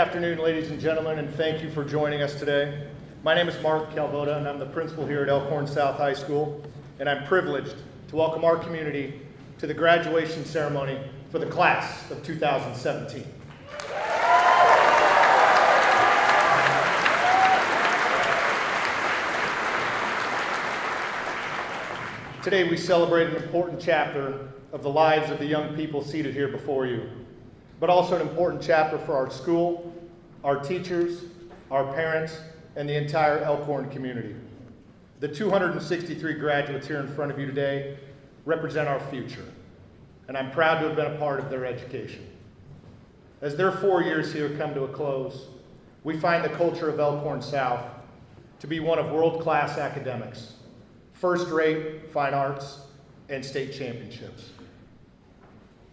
afternoon, ladies and gentlemen, and thank you for joining us today. My name is Mark Calvoda, and I'm the principal here at Elkhorn South High School, and I'm privileged to welcome our community to the graduation ceremony for the class of 2017. Today we celebrate an important chapter of the lives of the young people seated here before you, but also an important chapter for our school, our teachers, our parents, and the entire Elkhorn community. The 263 graduates here in front of you today represent our future, and I'm proud to have been a part of their education. As their 4 years here come to a close, we find the culture of Elkhorn South to be one of world-class academics, first-rate fine arts, and state championships.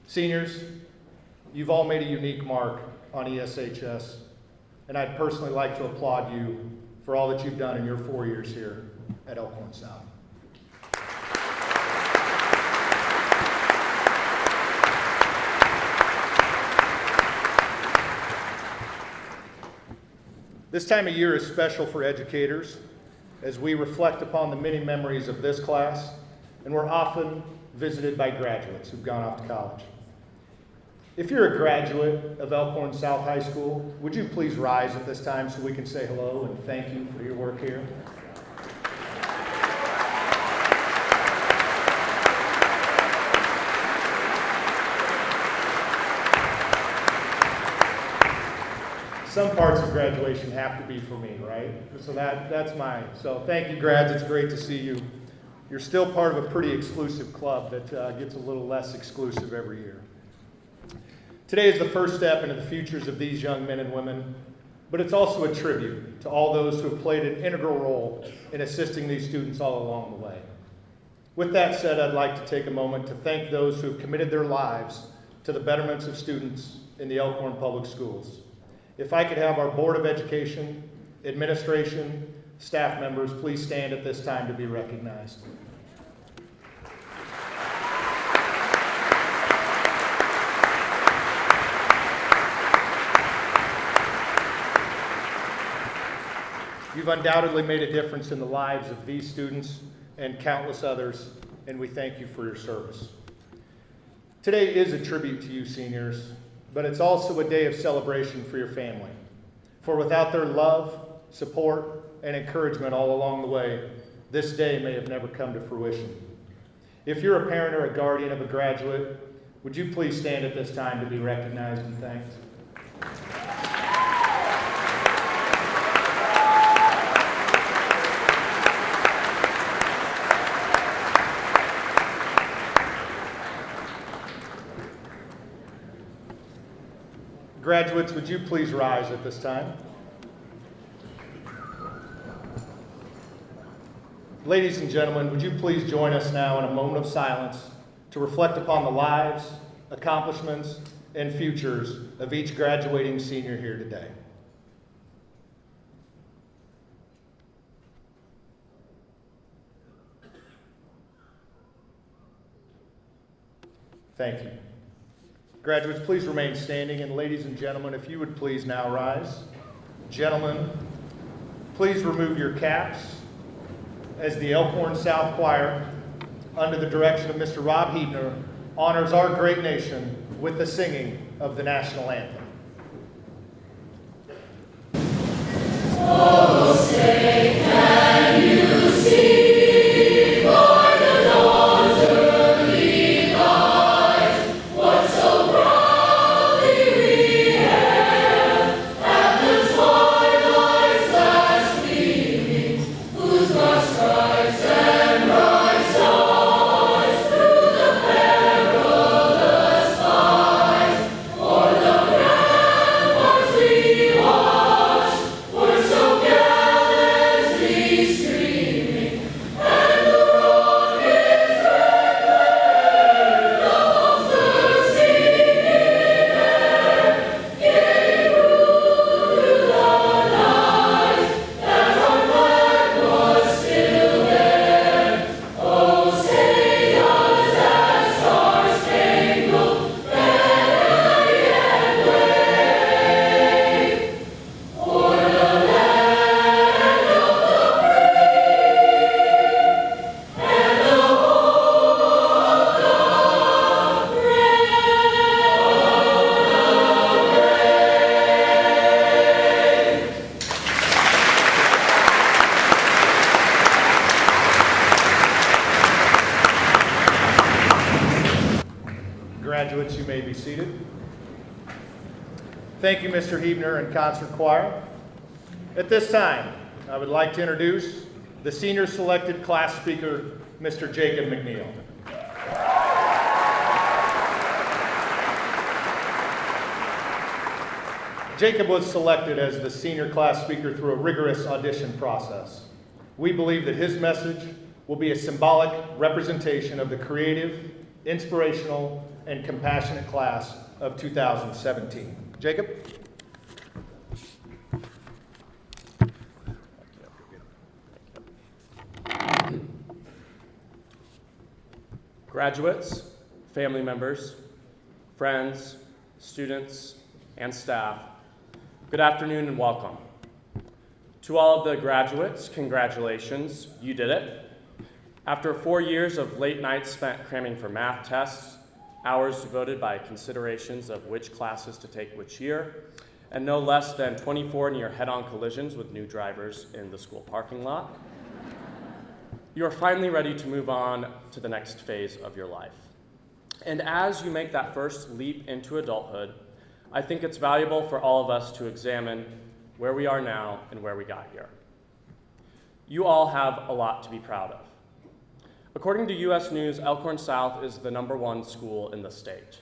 Seniors, you've all made a unique mark on ESHS, and I'd personally like to applaud you for all that you've done in your 4 years here at Elkhorn South. This time of year is special for educators as we reflect upon the many memories of this class, and we're often visited by graduates who've gone off to college. If you're a graduate of Elkhorn South High School, would you please rise at this time so we can say hello and thank you for your work here? Some parts of graduation have to be for me, right? So that's mine. So thank you, grads. It's great to see you. You're still part of a pretty exclusive club that gets a little less exclusive every year. Today is the first step into the futures of these young men and women, but it's also a tribute to all those who have played an integral role in assisting these students all along the way. With that said, I'd like to take a moment to thank those who have committed their lives to the betterments of students in the Elkhorn Public Schools. If I could have our Board of Education, administration, staff members, please stand at this time to be recognized. You've undoubtedly made a difference in the lives of these students and countless others, and we thank you for your service. Today is a tribute to you, seniors, but it's also a day of celebration for your family. For without their love, support, and encouragement all along the way, this day may have never come to fruition. If you're a parent or a guardian of a graduate, would you please stand at this time to be recognized and thanked? Graduates, would you please rise at this time? Ladies and gentlemen, would you please join us now in a moment of silence to reflect upon the lives, accomplishments, and futures of each graduating senior here today. Thank you. Graduates, please remain standing, and ladies and gentlemen, if you would please now rise. Gentlemen, please remove your caps as the Elkhorn South Choir, under the direction of Mr. Rob Heedner, honors our great nation with the singing of the national anthem. Oh, say, can you see? Thank you, Mr. Huebner and concert choir. At this time, I would like to introduce the senior selected class speaker, Mr. Jacob McNeil. Jacob was selected as the senior class speaker through a rigorous audition process. We believe that his message will be a symbolic representation of the creative, inspirational, and compassionate class of 2017. Jacob? Graduates, family members, friends, students, and staff, good afternoon and welcome. To all of the graduates, congratulations, you did it. After 4 years of late nights spent cramming for math tests, hours devoted by considerations of which classes to take which year, and no less than 24 near head-on collisions with new drivers in the school parking lot, you are finally ready to move on to the next phase of your life. And as you make that first leap into adulthood, I think it's valuable for all of us to examine where we are now and where we got here. You all have a lot to be proud of. According to US News, Elkhorn South is the #1 school in the state.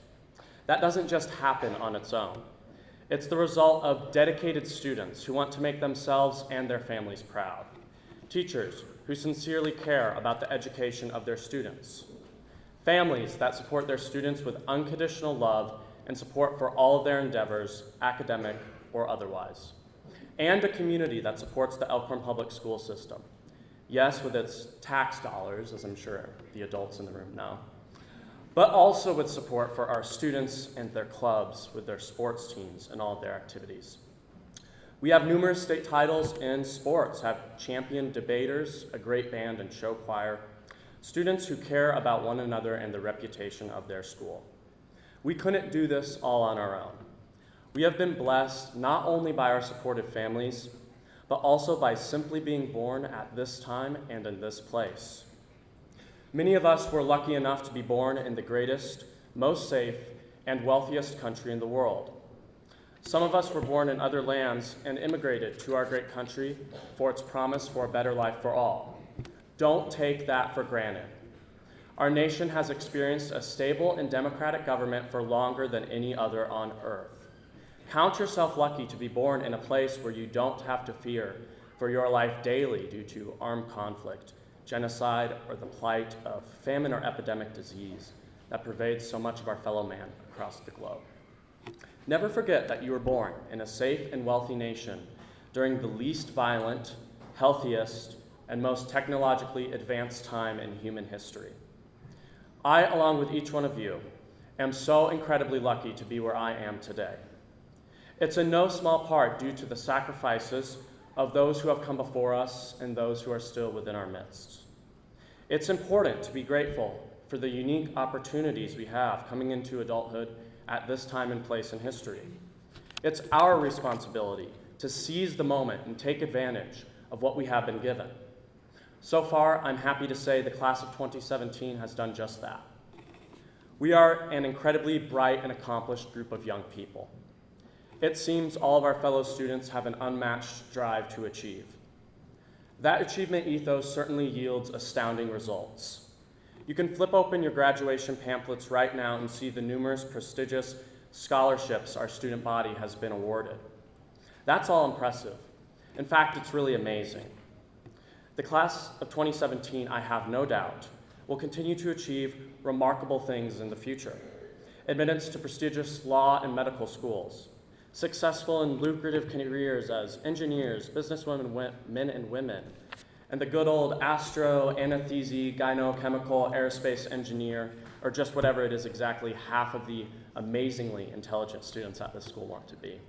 That doesn't just happen on its own. It's the result of dedicated students who want to make themselves and their families proud. Teachers who sincerely care about the education of their students. Families that support their students with unconditional love and support for all of their endeavors, academic or otherwise. And a community that supports the Elkhorn public school system. Yes, with its tax dollars, as I'm sure the adults in the room know, but also with support for our students and their clubs, with their sports teams and all of their activities. We have numerous state titles in sports, have champion debaters, a great band and show choir, students who care about one another and the reputation of their school. We couldn't do this all on our own. We have been blessed not only by our supportive families, but also by simply being born at this time and in this place. Many of us were lucky enough to be born in the greatest, most safe, and wealthiest country in the world. Some of us were born in other lands and immigrated to our great country for its promise for a better life for all. Don't take that for granted. Our nation has experienced a stable and democratic government for longer than any other on earth. Count yourself lucky to be born in a place where you don't have to fear for your life daily due to armed conflict, genocide, or the plight of famine or epidemic disease that pervades so much of our fellow man across the globe. Never forget that you were born in a safe and wealthy nation during the least violent, healthiest, and most technologically advanced time in human history. I, along with each one of you, am so incredibly lucky to be where I am today. It's in no small part due to the sacrifices of those who have come before us and those who are still within our midst. It's important to be grateful for the unique opportunities we have coming into adulthood at this time and place in history. It's our responsibility to seize the moment and take advantage of what we have been given. So far, I'm happy to say the class of 2017 has done just that. We are an incredibly bright and accomplished group of young people. It seems all of our fellow students have an unmatched drive to achieve. That achievement ethos certainly yields astounding results. You can flip open your graduation pamphlets right now and see the numerous prestigious scholarships our student body has been awarded. That's all impressive. In fact, it's really amazing. The class of 2017, I have no doubt, will continue to achieve remarkable things in the future. Admittance to prestigious law and medical schools, successful and lucrative careers as engineers, businesswomen, men and women, and the good old astro, anesthesi, gynochemical, aerospace engineer, or just whatever it is exactly half of the amazingly intelligent students at this school want to be.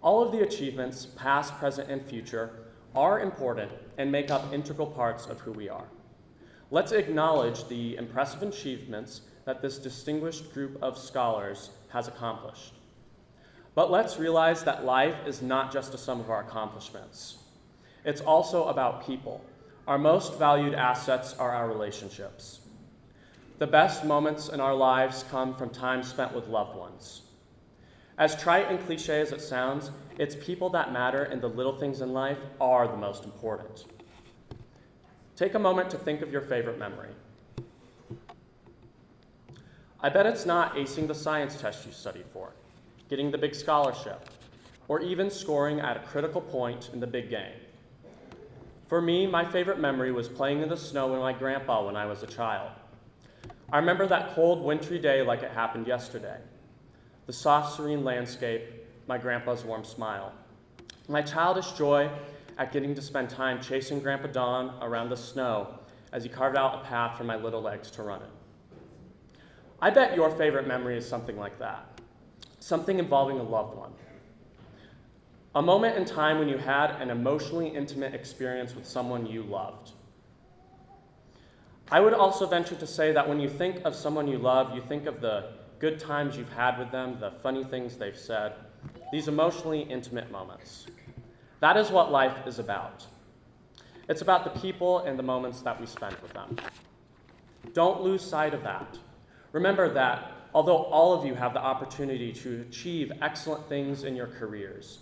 All of the achievements, past, present, and future, are important and make up integral parts of who we are. Let's acknowledge the impressive achievements that this distinguished group of scholars has accomplished. But let's realize that life is not just a sum of our accomplishments. It's also about people. Our most valued assets are our relationships. The best moments in our lives come from time spent with loved ones. As trite and cliche as it sounds, it's people that matter and the little things in life are the most important. Take a moment to think of your favorite memory. I bet it's not acing the science test you studied for, getting the big scholarship, or even scoring at a critical point in the big game. For me, my favorite memory was playing in the snow with my grandpa when I was a child. I remember that cold, wintry day like it happened yesterday. The soft, serene landscape, my grandpa's warm smile. My childish joy at getting to spend time chasing Grandpa Don around the snow as he carved out a path for my little legs to run in. I bet your favorite memory is something like that, something involving a loved one. A moment in time when you had an emotionally intimate experience with someone you loved. I would also venture to say that when you think of someone you love, you think of the good times you've had with them, the funny things they've said, these emotionally intimate moments. That is what life is about. It's about the people and the moments that we spend with them. Don't lose sight of that. Remember that although all of you have the opportunity to achieve excellent things in your careers,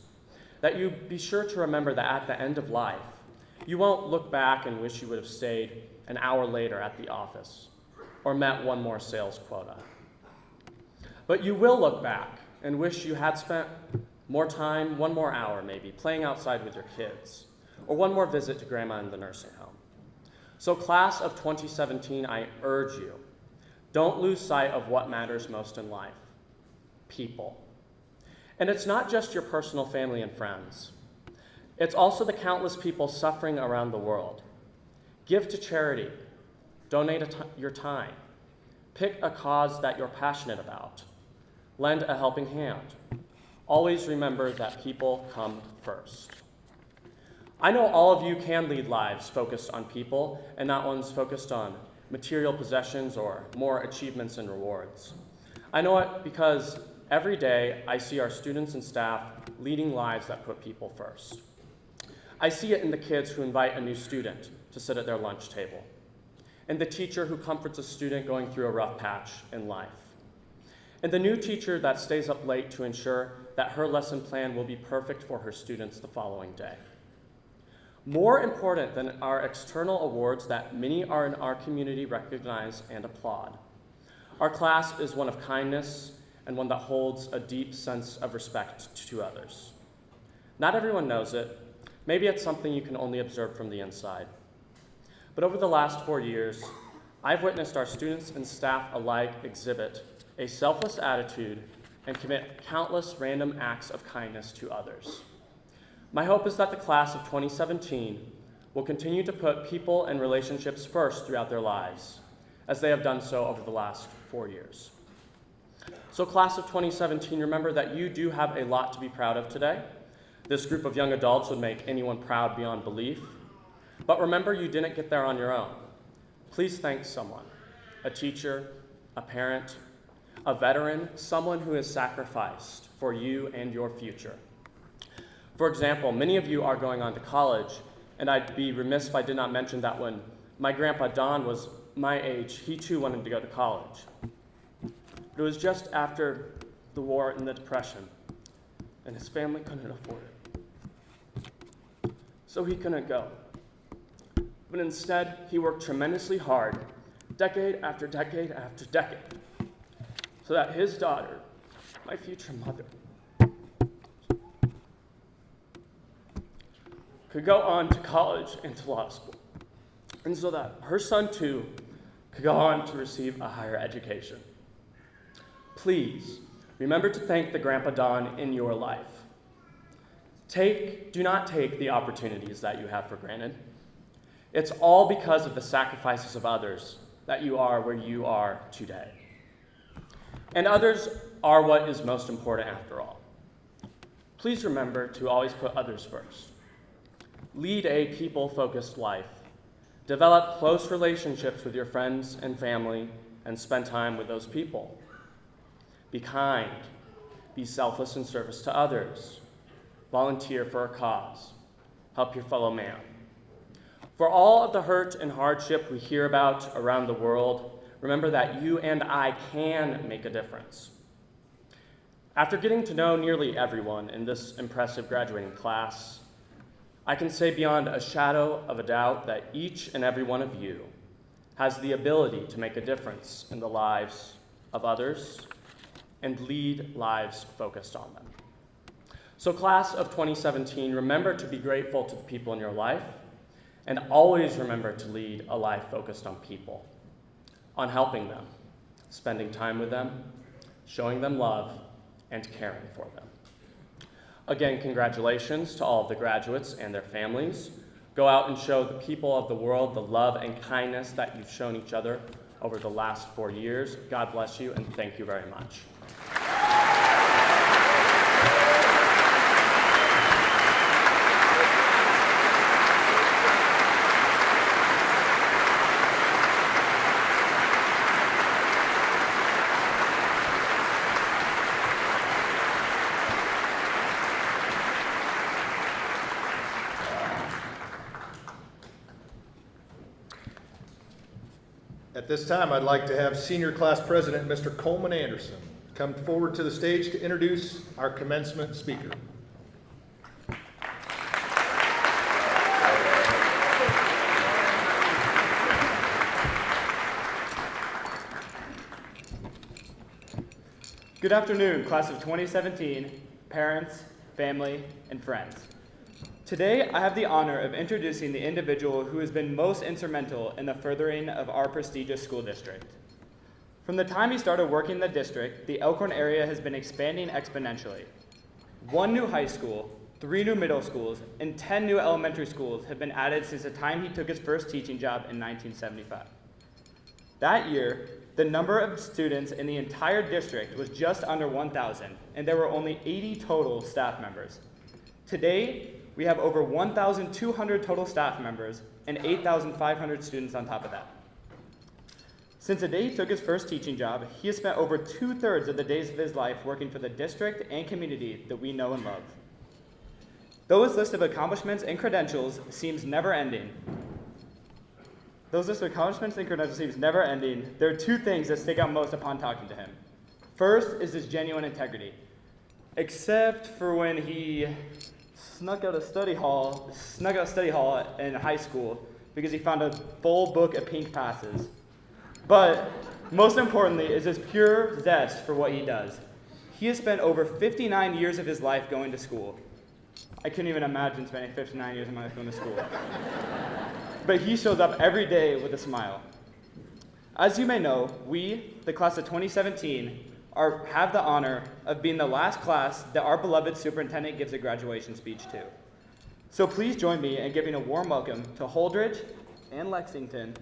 that you be sure to remember that at the end of life, you won't look back and wish you would have stayed an hour later at the office or met one more sales quota. But you will look back and wish you had spent more time, one more hour maybe, playing outside with your kids, or one more visit to grandma in the nursing home. So class of 2017, I urge you, don't lose sight of what matters most in life, people. And it's not just your personal family and friends. It's also the countless people suffering around the world. Give to charity, donate your time, pick a cause that you're passionate about, lend a helping hand. Always remember that people come first. I know all of you can lead lives focused on people and not ones focused on material possessions or more achievements and rewards. I know it because every day I see our students and staff leading lives that put people first. I see it in the kids who invite a new student to sit at their lunch table, and the teacher who comforts a student going through a rough patch in life, and the new teacher that stays up late to ensure that her lesson plan will be perfect for her students the following day. More important than our external awards that many are in our community recognize and applaud, our class is one of kindness and one that holds a deep sense of respect to others. Not everyone knows it. Maybe it's something you can only observe from the inside. But over the last 4 years, I've witnessed our students and staff alike exhibit a selfless attitude and commit countless random acts of kindness to others. My hope is that the class of 2017 will continue to put people and relationships first throughout their lives, as they have done so over the last 4 years. So class of 2017, remember that you do have a lot to be proud of today. This group of young adults would make anyone proud beyond belief. But remember, you didn't get there on your own. Please thank someone, a teacher, a parent, a veteran, someone who has sacrificed for you and your future. For example, many of you are going on to college, and I'd be remiss if I did not mention that when my grandpa Don was my age, he too wanted to go to college. But it was just after the war and the Depression, and his family couldn't afford it. So he couldn't go. But instead, he worked tremendously hard, decade after decade after decade, so that his daughter, my future mother, could go on to college and to law school, and so that her son too could go on to receive a higher education. Please remember to thank the Grandpa Don in your life. Do not take the opportunities that you have for granted. It's all because of the sacrifices of others that you are where you are today. And others are what is most important after all. Please remember to always put others first. Lead a people-focused life. Develop close relationships with your friends and family and spend time with those people. Be kind. Be selfless in service to others. Volunteer for a cause. Help your fellow man. For all of the hurt and hardship we hear about around the world, remember that you and I can make a difference. After getting to know nearly everyone in this impressive graduating class, I can say beyond a shadow of a doubt that each and every one of you has the ability to make a difference in the lives of others and lead lives focused on them. So class of 2017, remember to be grateful to the people in your life, and always remember to lead a life focused on people, on helping them, spending time with them, showing them love, and caring for them. Again, congratulations to all of the graduates and their families. Go out and show the people of the world the love and kindness that you've shown each other over the last 4 years. God bless you, and thank you very much. At this time, I'd like to have Senior Class President, Mr. Coleman Anderson, come forward to the stage to introduce our commencement speaker. Good afternoon, class of 2017, parents, family, and friends. Today, I have the honor of introducing the individual who has been most instrumental in the furthering of our prestigious school district. From the time he started working in the district, the Elkhorn area has been expanding exponentially. 1 new high school, 3 new middle schools, and 10 new elementary schools have been added since the time he took his first teaching job in 1975. That year, the number of students in the entire district was just under 1,000, and there were only 80 total staff members. Today, we have over 1,200 total staff members and 8,500 students on top of that. Since the day he took his first teaching job, he has spent over 2/3 of the days of his life working for the district and community that we know and love. Though his list of accomplishments and credentials seems never ending, there are 2 things that stick out most upon talking to him. First is his genuine integrity, except for when he snuck out a study hall in high school because he found a full book of pink passes. But most importantly is his pure zest for what he does. He has spent over 59 years of his life going to school. I couldn't even imagine spending 59 years of my life going to school. But he shows up every day with a smile. As you may know, we, the class of 2017, have the honor of being the last class that our beloved superintendent gives a graduation speech to. So please join me in giving a warm welcome to Holdridge and Lexington,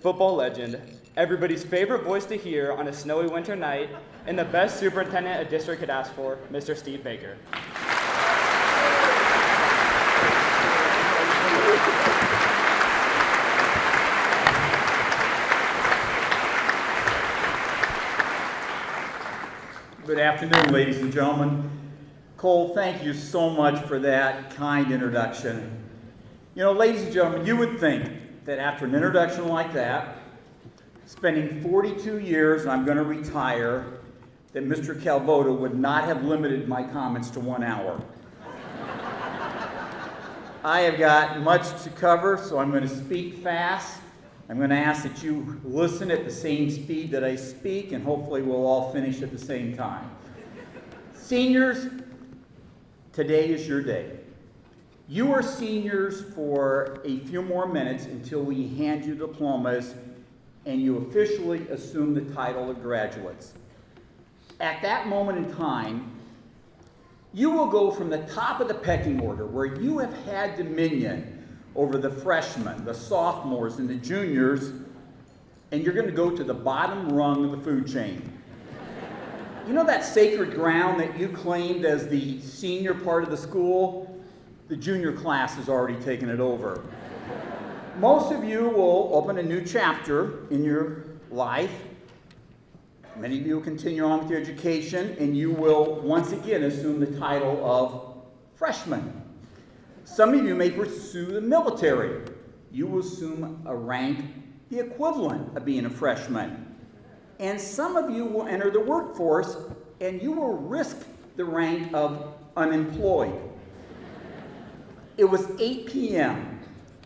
football legend, everybody's favorite voice to hear on a snowy winter night, and the best superintendent a district could ask for, Mr. Steve Baker. Good afternoon, ladies and gentlemen. Cole, thank you so much for that kind introduction. You know, ladies and gentlemen, you would think that after an introduction like that, spending 42 years and I'm going to retire, that Mr. Calvoda would not have limited my comments to 1 hour. I have got much to cover, so I'm going to speak fast. I'm going to ask that you listen at the same speed that I speak, and hopefully we'll all finish at the same time. Seniors, today is your day. You are seniors for a few more minutes until we hand you diplomas and you officially assume the title of graduates. At that moment in time, you will go from the top of the pecking order, where you have had dominion over the freshmen, the sophomores, and the juniors, and you're going to go to the bottom rung of the food chain. You know that sacred ground that you claimed as the senior part of the school? The junior class has already taken it over. Most of you will open a new chapter in your life. Many of you will continue on with your education, and you will once again assume the title of freshman. Some of you may pursue the military. You will assume a rank the equivalent of being a freshman. And some of you will enter the workforce and you will risk the rank of unemployed. It was 8 p.m.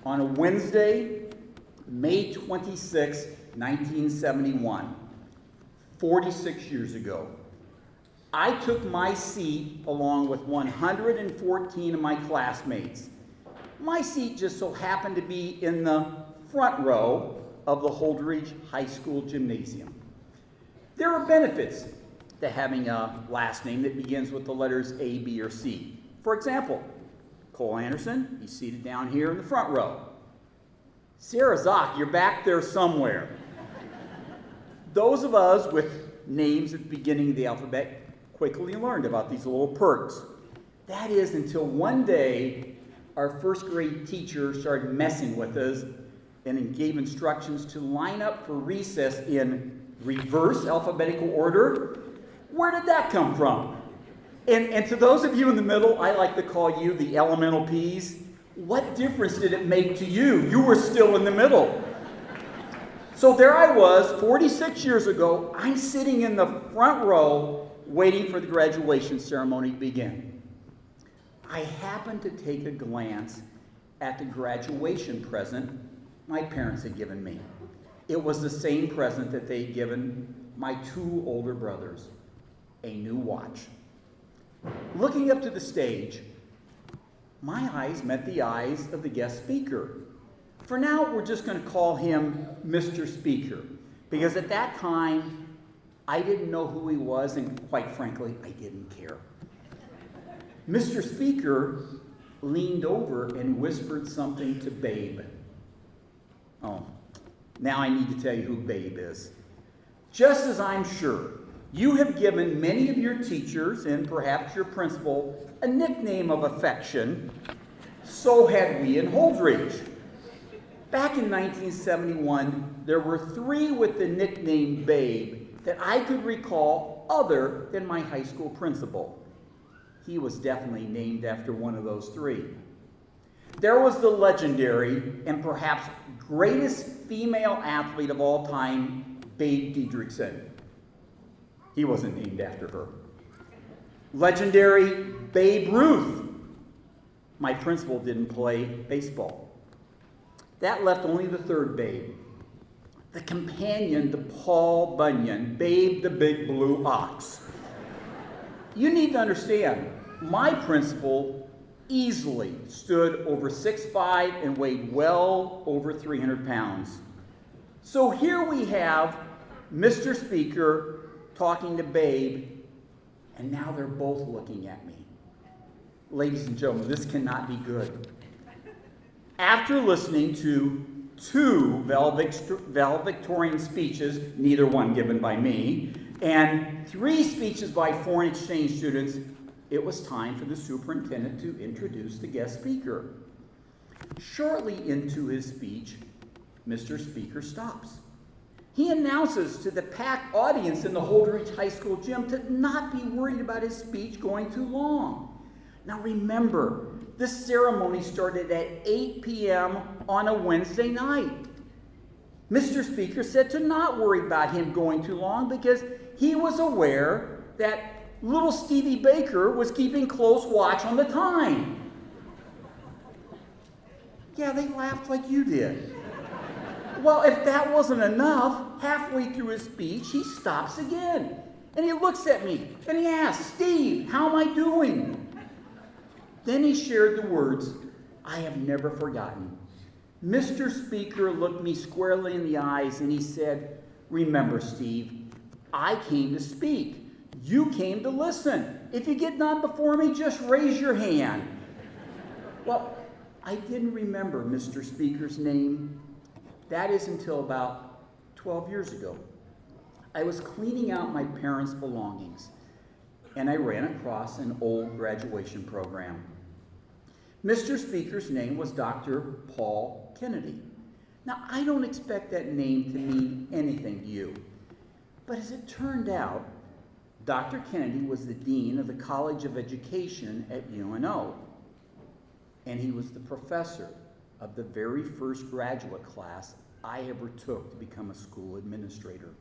on a Wednesday, May 26, 1971, 46 years ago. I took my seat along with 114 of my classmates. My seat just so happened to be in the front row of the Holdridge High School Gymnasium. There are benefits to having a last name that begins with the letters A, B, or C. For example, Cole Anderson, he's seated down here in the front row. Sarah Zock, you're back there somewhere. Those of us with names at the beginning of the alphabet quickly learned about these little perks. That is until one day our first grade teacher started messing with us and gave instructions to line up for recess in reverse alphabetical order. Where did that come from? And to those of you in the middle, I like to call you the elemental P's. What difference did it make to you? You were still in the middle. So there I was, 46 years ago. I'm sitting in the front row waiting for the graduation ceremony to begin. I happened to take a glance at the graduation present my parents had given me. It was the same present that they'd given my two older brothers, a new watch. Looking up to the stage, my eyes met the eyes of the guest speaker. For now, we're just going to call him Mr. Speaker, because at that time, I didn't know who he was, and quite frankly, I didn't care. Mr. Speaker leaned over and whispered something to Babe. Oh, now I need to tell you who Babe is. Just as I'm sure you have given many of your teachers and perhaps your principal a nickname of affection, so had we in Holdridge. Back in 1971, there were 3 with the nickname Babe that I could recall other than my high school principal. He was definitely named after one of those 3. There was the legendary and perhaps greatest female athlete of all time, Babe Diedrichson. He wasn't named after her. Legendary Babe Ruth. My principal didn't play baseball. That left only the 3rd Babe, the companion to Paul Bunyan, Babe the Big Blue Ox. You need to understand, my principal easily stood over 6'5" and weighed well over 300 pounds. So here we have Mr. Speaker talking to Babe, and now they're both looking at me. Ladies and gentlemen, this cannot be good. After listening to 2 valedictorian speeches, neither one given by me, and 3 speeches by foreign exchange students, it was time for the superintendent to introduce the guest speaker. Shortly into his speech, Mr. Speaker stops. He announces to the packed audience in the Holdridge High School gym to not be worried about his speech going too long. Now remember, this ceremony started at 8 p.m. on a Wednesday night. Mr. Speaker said to not worry about him going too long because he was aware that little Stevie Baker was keeping close watch on the time. Yeah, they laughed like you did. Well, if that wasn't enough, halfway through his speech, he stops again. And he looks at me and he asks, "Steve, how am I doing?" Then he shared the words I have never forgotten. Mr. Speaker looked me squarely in the eyes and he said, "Remember, Steve, I came to speak. You came to listen. If you get none before me, just raise your hand." Well, I didn't remember Mr. Speaker's name. That is until about 12 years ago. I was cleaning out my parents' belongings, and I ran across an old graduation program. Mr. Speaker's name was Dr. Paul Kennedy. Now, I don't expect that name to mean anything to you, but as it turned out, Dr. Kennedy was the dean of the College of Education at UNO, and he was the professor of the very first graduate class I ever took to become a school administrator.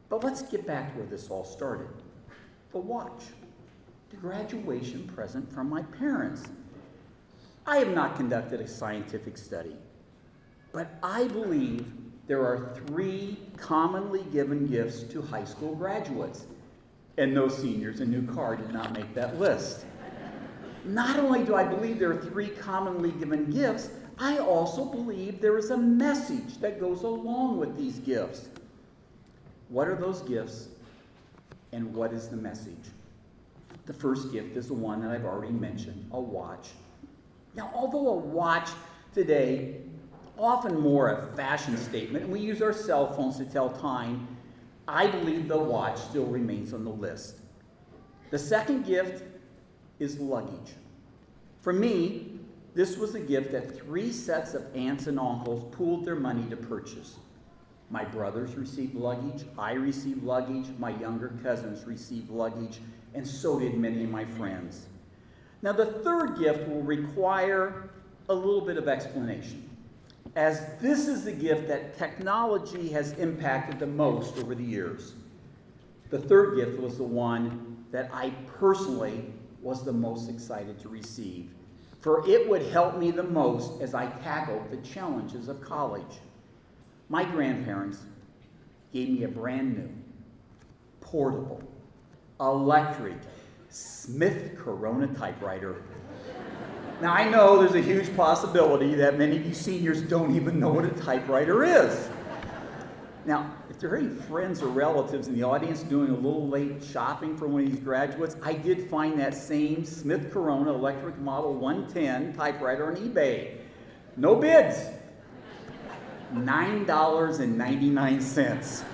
But let's get back to where this all started. the watch, the graduation present from my parents. I have not conducted a scientific study, but I believe there are 3 commonly given gifts to high school graduates. And no, seniors, a new car did not make that list. Not only do I believe there are 3 commonly given gifts, I also believe there is a message that goes along with these gifts. What are those gifts, and what is the message? The first gift is the one that I've already mentioned, a watch. Now, although a watch today, often more a fashion statement, and we use our cell phones to tell time, I believe the watch still remains on the list. The second gift is luggage. For me, this was a gift that 3 sets of aunts and uncles pooled their money to purchase. My brothers received luggage, I received luggage, my younger cousins received luggage, and so did many of my friends. Now, the third gift will require a little bit of explanation, as this is the gift that technology has impacted the most over the years. The third gift was the one that I personally was the most excited to receive, for it would help me the most as I tackled the challenges of college. My grandparents gave me a brand new, portable, electric, Smith Corona typewriter. Now, I know there's a huge possibility that many of you seniors don't even know what a typewriter is. Now, if there are any friends or relatives in the audience doing a little late shopping for one of these graduates, I did find that same Smith Corona Electric Model 110 typewriter on eBay. No bids. $9.99.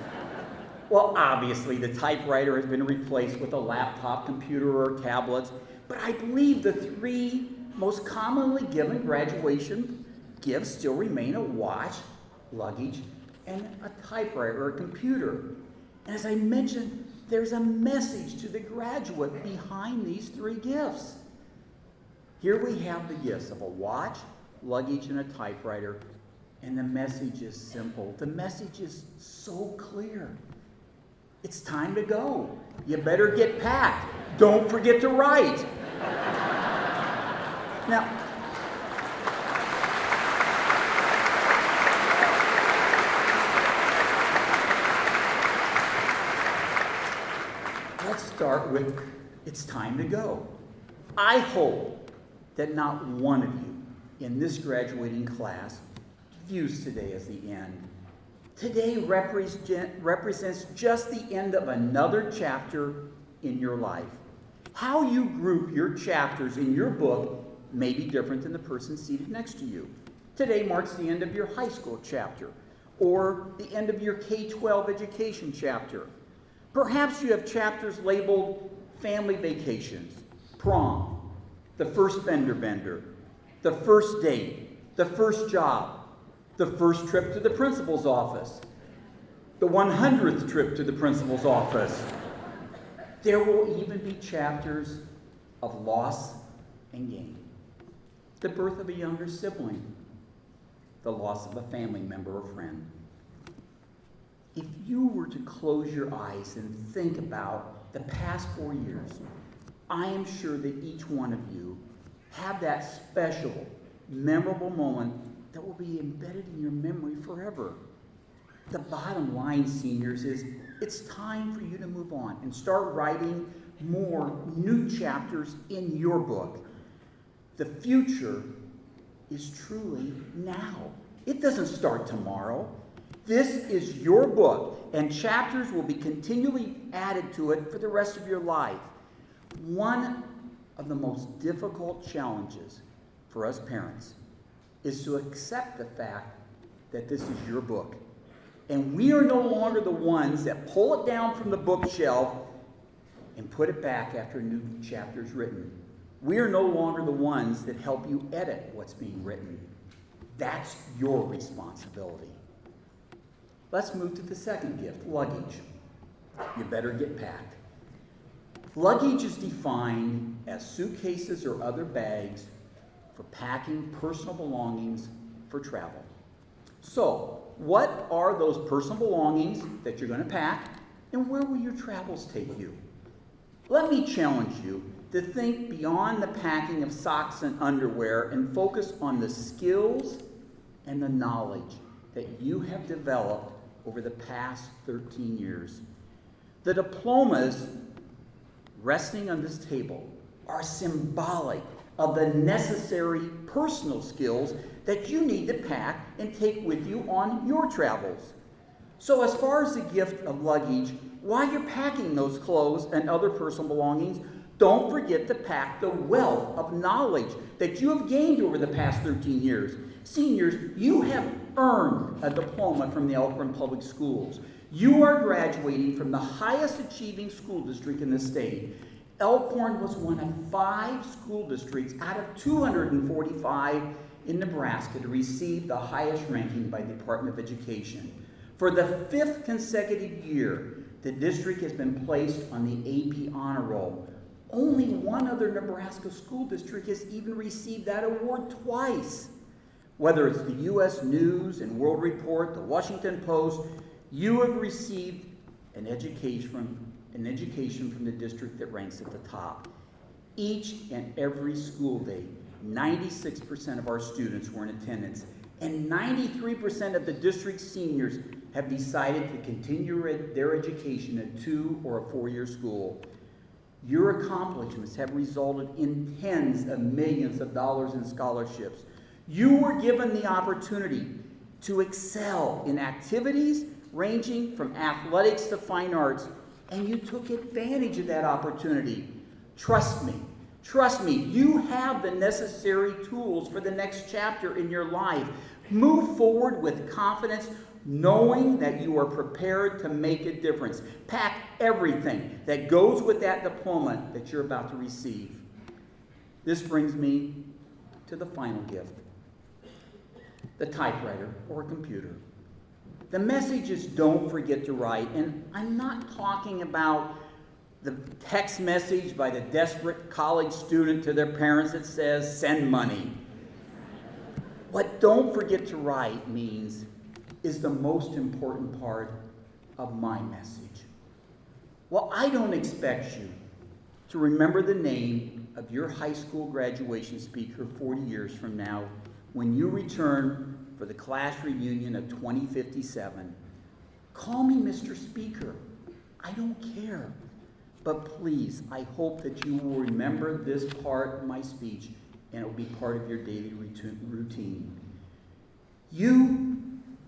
Well, obviously, the typewriter has been replaced with a laptop computer or tablets, but I believe the 3 most commonly given graduation gifts still remain a watch, luggage, and a typewriter or a computer. And as I mentioned, there's a message to the graduate behind these 3 gifts. Here we have the gifts of a watch, luggage, and a typewriter, and the message is simple. The message is so clear. It's time to go. You better get packed. Don't forget to write. Now, let's start with it's time to go. I hope that not one of you in this graduating class views today as the end. Today represents just the end of another chapter in your life. How you group your chapters in your book may be different than the person seated next to you. Today marks the end of your high school chapter, or the end of your K-12 education chapter. Perhaps you have chapters labeled family vacations, prom, the first fender bender, the first date, the first job, the first trip to the principal's office, the 100th trip to the principal's office. There will even be chapters of loss and gain. The birth of a younger sibling, the loss of a family member or friend. If you were to close your eyes and think about the past 4 years, I am sure that each one of you have that special, memorable moment that will be embedded in your memory forever. The bottom line, seniors, is it's time for you to move on and start writing more new chapters in your book. The future is truly now. It doesn't start tomorrow. This is your book, and chapters will be continually added to it for the rest of your life. One of the most difficult challenges for us parents is to accept the fact that this is your book. And we are no longer the ones that pull it down from the bookshelf and put it back after a new chapter is written. We are no longer the ones that help you edit what's being written. That's your responsibility. Let's move to the second gift, luggage. You better get packed. Luggage is defined as suitcases or other bags for packing personal belongings for travel. So, what are those personal belongings that you're going to pack, and where will your travels take you? Let me challenge you to think beyond the packing of socks and underwear and focus on the skills and the knowledge that you have developed over the past 13 years. The diplomas resting on this table are symbolic of the necessary personal skills that you need to pack and take with you on your travels. So as far as the gift of luggage, while you're packing those clothes and other personal belongings, don't forget to pack the wealth of knowledge that you have gained over the past 13 years. Seniors, you have earned a diploma from the Elkhorn Public Schools. You are graduating from the highest achieving school district in the state. Elkhorn was one of 5 school districts out of 245 in Nebraska to receive the highest ranking by the Department of Education. For the 5th consecutive year, the district has been placed on the AP Honor Roll. Only one other Nebraska school district has even received that award twice. Whether it's the U.S. News and World Report, the Washington Post, you have received an education from the district that ranks at the top. Each and every school day, 96% of our students were in attendance, and 93% of the district's seniors have decided to continue their education at 2 or a 4-year school. Your accomplishments have resulted in tens of millions of dollars in scholarships. You were given the opportunity to excel in activities ranging from athletics to fine arts, and you took advantage of that opportunity. Trust me, you have the necessary tools for the next chapter in your life. Move forward with confidence, knowing that you are prepared to make a difference. Pack everything that goes with that diploma that you're about to receive. This brings me to the final gift, the typewriter or computer. The message is don't forget to write, and I'm not talking about the text message by the desperate college student to their parents that says, send money. What don't forget to write means is the most important part of my message. Well, I don't expect you to remember the name of your high school graduation speaker 40 years from now when you return for the class reunion of 2057. Call me Mr. Speaker. I don't care. But please, I hope that you will remember this part of my speech and it will be part of your daily routine. You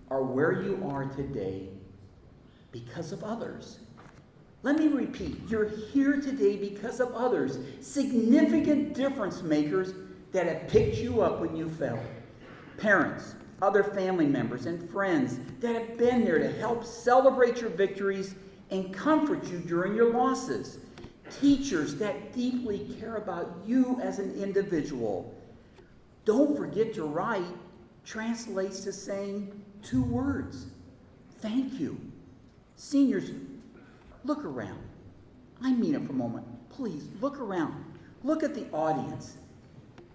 are where you are today because of others. Let me repeat, you're here today because of others, significant difference makers that have picked you up when you fell. Parents, other family members, and friends that have been there to help celebrate your victories and comfort you during your losses. Teachers that deeply care about you as an individual. Don't forget to write translates to saying 2 words. Thank you. Seniors, look around. I mean it for a moment. Please, look around. Look at the audience.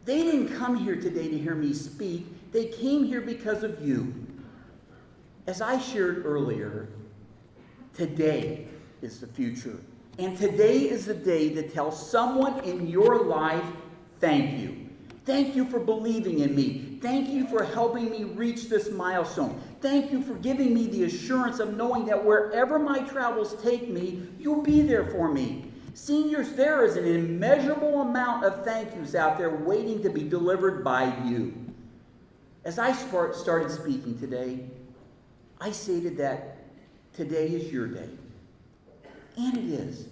They didn't come here today to hear me speak. They came here because of you. As I shared earlier, today is the future. And today is the day to tell someone in your life, thank you. Thank you for believing in me. Thank you for helping me reach this milestone. Thank you for giving me the assurance of knowing that wherever my travels take me, you'll be there for me. Seniors, there is an immeasurable amount of thank yous out there waiting to be delivered by you. As I started speaking today, I stated that today is your day. And it is.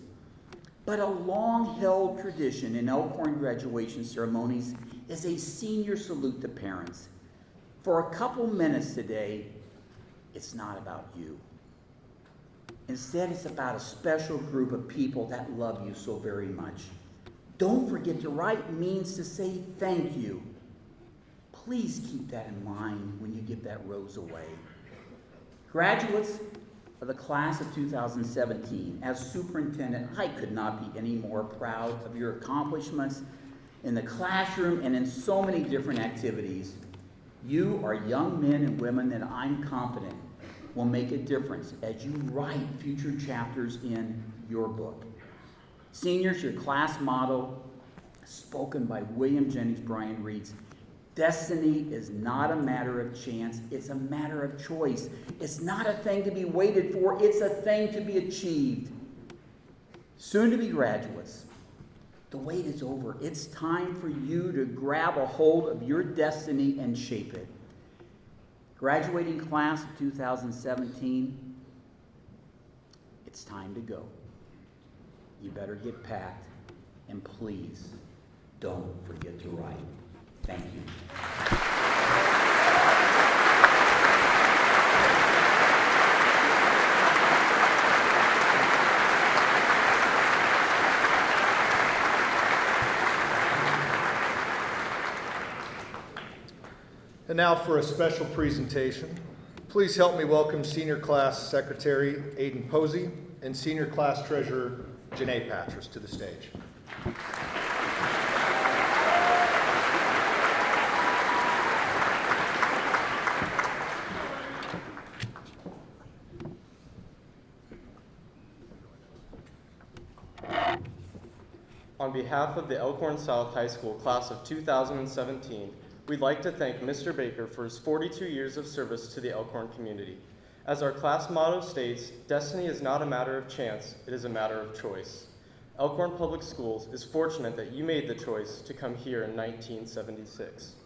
But a long-held tradition in Elkhorn graduation ceremonies is a senior salute to parents. For a couple minutes today, it's not about you. Instead, it's about a special group of people that love you so very much. Don't forget to write means to say thank you. Please keep that in mind when you give that rose away. Graduates of the class of 2017, as superintendent, I could not be any more proud of your accomplishments in the classroom and in so many different activities. You are young men and women that I'm confident will make a difference as you write future chapters in your book. Seniors, your class motto, spoken by William Jennings Bryan, reads, "Destiny is not a matter of chance, it's a matter of choice. It's not a thing to be waited for, it's a thing to be achieved." Soon to be graduates, the wait is over. It's time for you to grab a hold of your destiny and shape it. Graduating class of 2017, it's time to go. You better get packed, and please don't forget to write. Thank you. And now for a special presentation. Please help me welcome Senior Class Secretary Aiden Posey and Senior Class Treasurer Janae Patras to the stage. On behalf of the Elkhorn South High School class of 2017, we'd like to thank Mr. Baker for his 42 years of service to the Elkhorn community. As our class motto states, destiny is not a matter of chance, it is a matter of choice. Elkhorn Public Schools is fortunate that you made the choice to come here in 1976.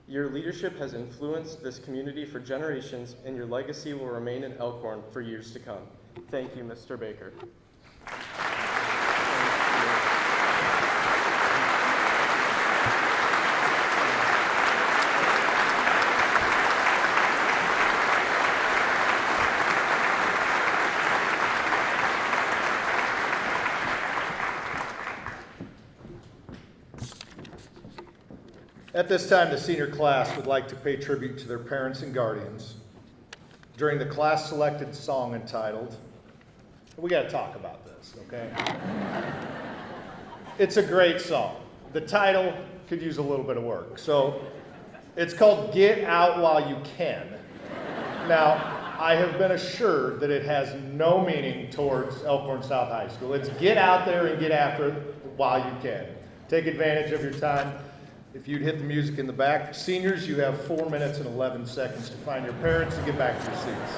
Your leadership has influenced this community for generations, and your legacy will remain in Elkhorn for years to come. Thank you, Mr. Baker. At this time, the senior class would like to pay tribute to their parents and guardians during the class-selected song entitled, we got to talk about this, okay? It's a great song. The title could use a little bit of work. So it's called Get Out While You Can. Now, I have been assured that it has no meaning towards Elkhorn South High School. It's get out there and get after it while you can. Take advantage of your time. If you'd hit the music in the back. Seniors, you have 4 minutes and 11 seconds to find your parents and get back to your seats.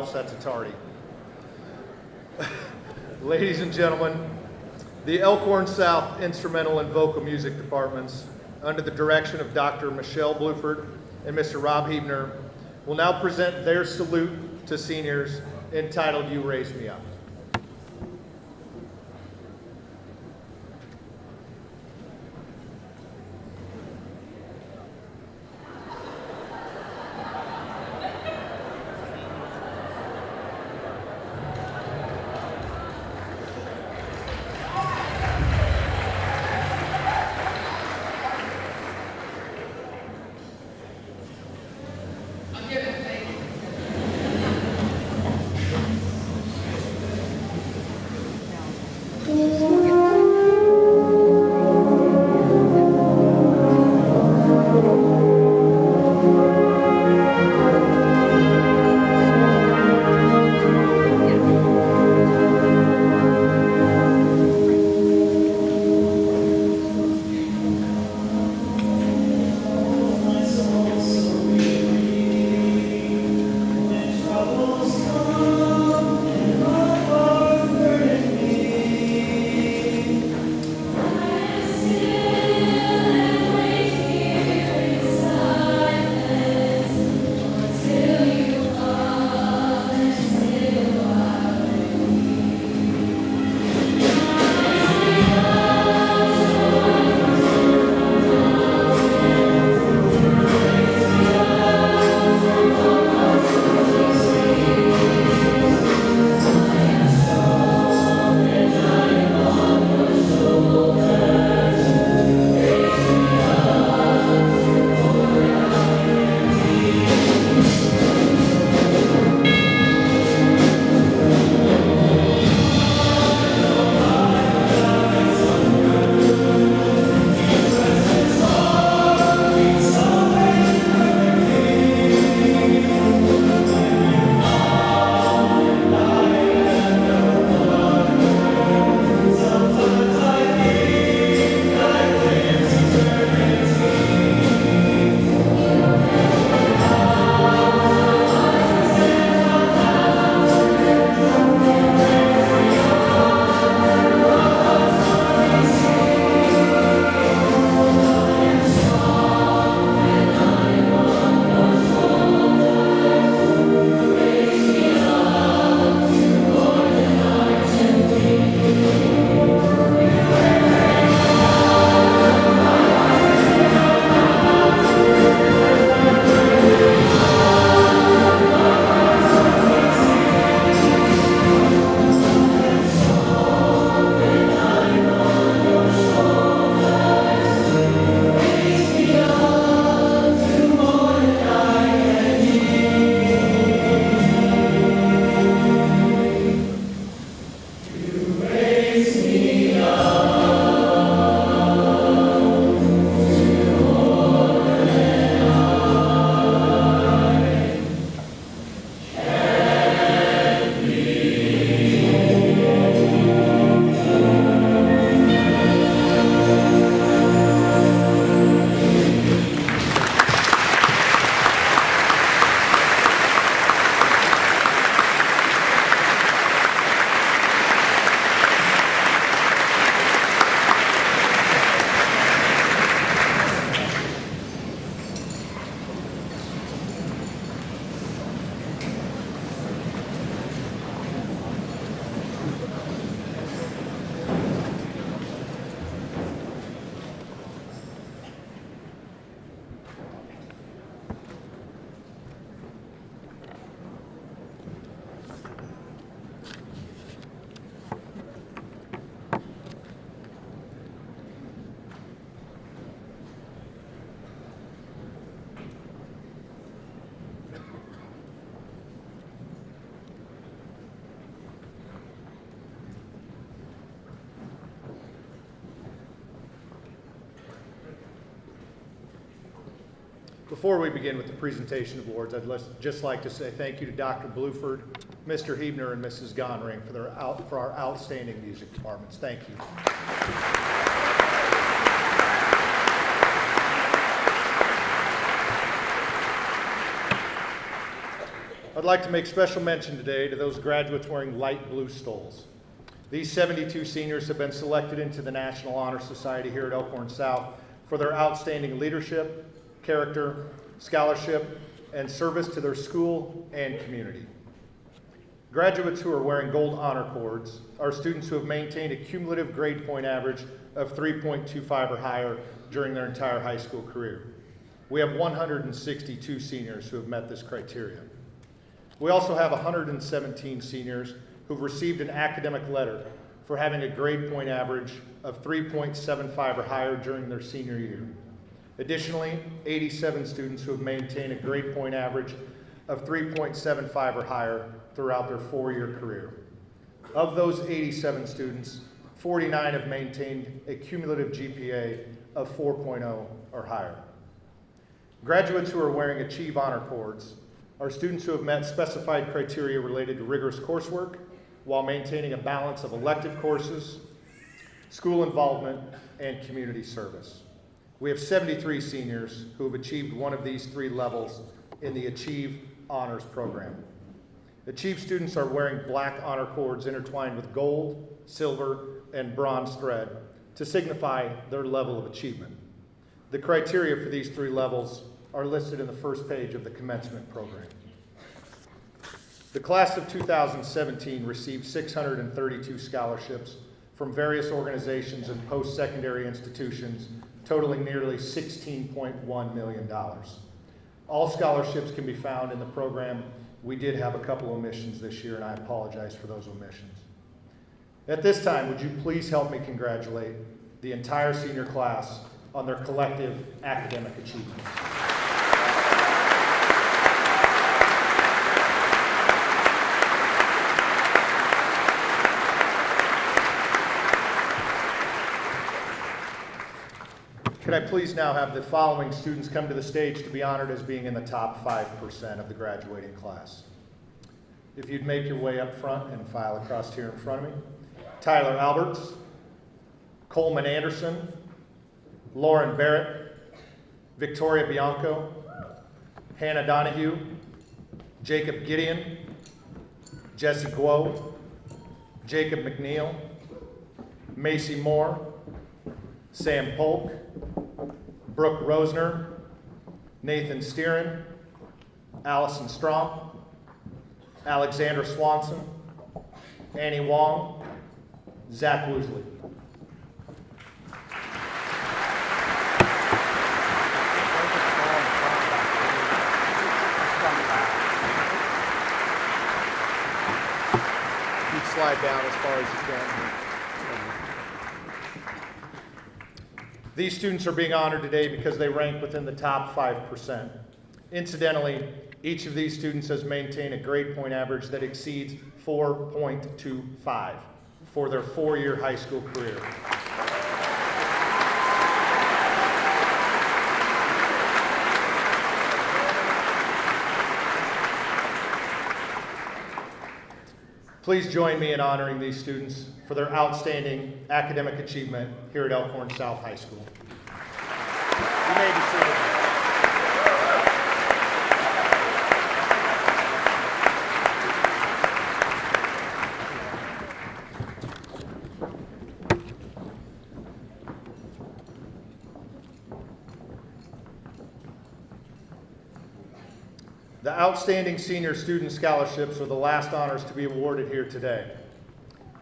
12 sets of tardy. Ladies and gentlemen, the Elkhorn South Instrumental and Vocal Music Departments, under the direction of Dr. Michelle Bluford and Mr. Rob Hebner, will now present their salute to seniors entitled You Raise Me Up. Before we begin with the presentation of awards, I'd just like to say thank you to Dr. Bluford, Mr. Hebner, and Mrs. Gonring for our outstanding music departments. Thank you. I'd like to make special mention today to those graduates wearing light blue stoles. These 72 seniors have been selected into the National Honor Society here at Elkhorn South for their outstanding leadership, character, scholarship, and service to their school and community. Graduates who are wearing gold honor cords are students who have maintained a cumulative grade point average of 3.25 or higher during their entire high school career. We have 162 seniors who have met this criteria. We also have 117 seniors who've received an academic letter for having a grade point average of 3.75 or higher during their senior year. Additionally, 87 students who have maintained a grade point average of 3.75 or higher throughout their four-year career. Of those 87 students, 49 have maintained a cumulative GPA of 4.0 or higher. Graduates who are wearing Achieve Honor cords are students who have met specified criteria related to rigorous coursework while maintaining a balance of elective courses, school involvement, and community service. We have 73 seniors who have achieved one of these three levels in the Achieve Honors program. Achieve students are wearing black honor cords intertwined with gold, silver, and bronze thread to signify their level of achievement. The criteria for these three levels are listed in the first page of the commencement program. The class of 2017 received 632 scholarships from various organizations and post-secondary institutions, totaling nearly $16.1 million. All scholarships can be found in the program. We did have a couple omissions this year, and I apologize for those omissions. At this time, would you please help me congratulate the entire senior class on their collective academic achievements. Could I please now have the following students come to the stage to be honored as being in the top 5% of the graduating class. If you'd make your way up front and file across here in front of me. Tyler Alberts, Coleman Anderson, Lauren Barrett, Victoria Bianco, Hannah Donahue, Jacob Gideon, Jesse Guo, Jacob McNeil, Macy Moore, Sam Polk, Brooke Rosner, Nathan Steeren, Allison Strom, Alexandra Swanson, Annie Wong, Zach Woosley. You slide down as far as you can. These students are being honored today because they rank within the top 5%. Incidentally, each of these students has maintained a grade point average that exceeds 4.25 for their four-year high school career. Please join me in honoring these students for their outstanding academic achievement here at Elkhorn South High School. You may be seated. The Outstanding Senior Student Scholarships are the last honors to be awarded here today.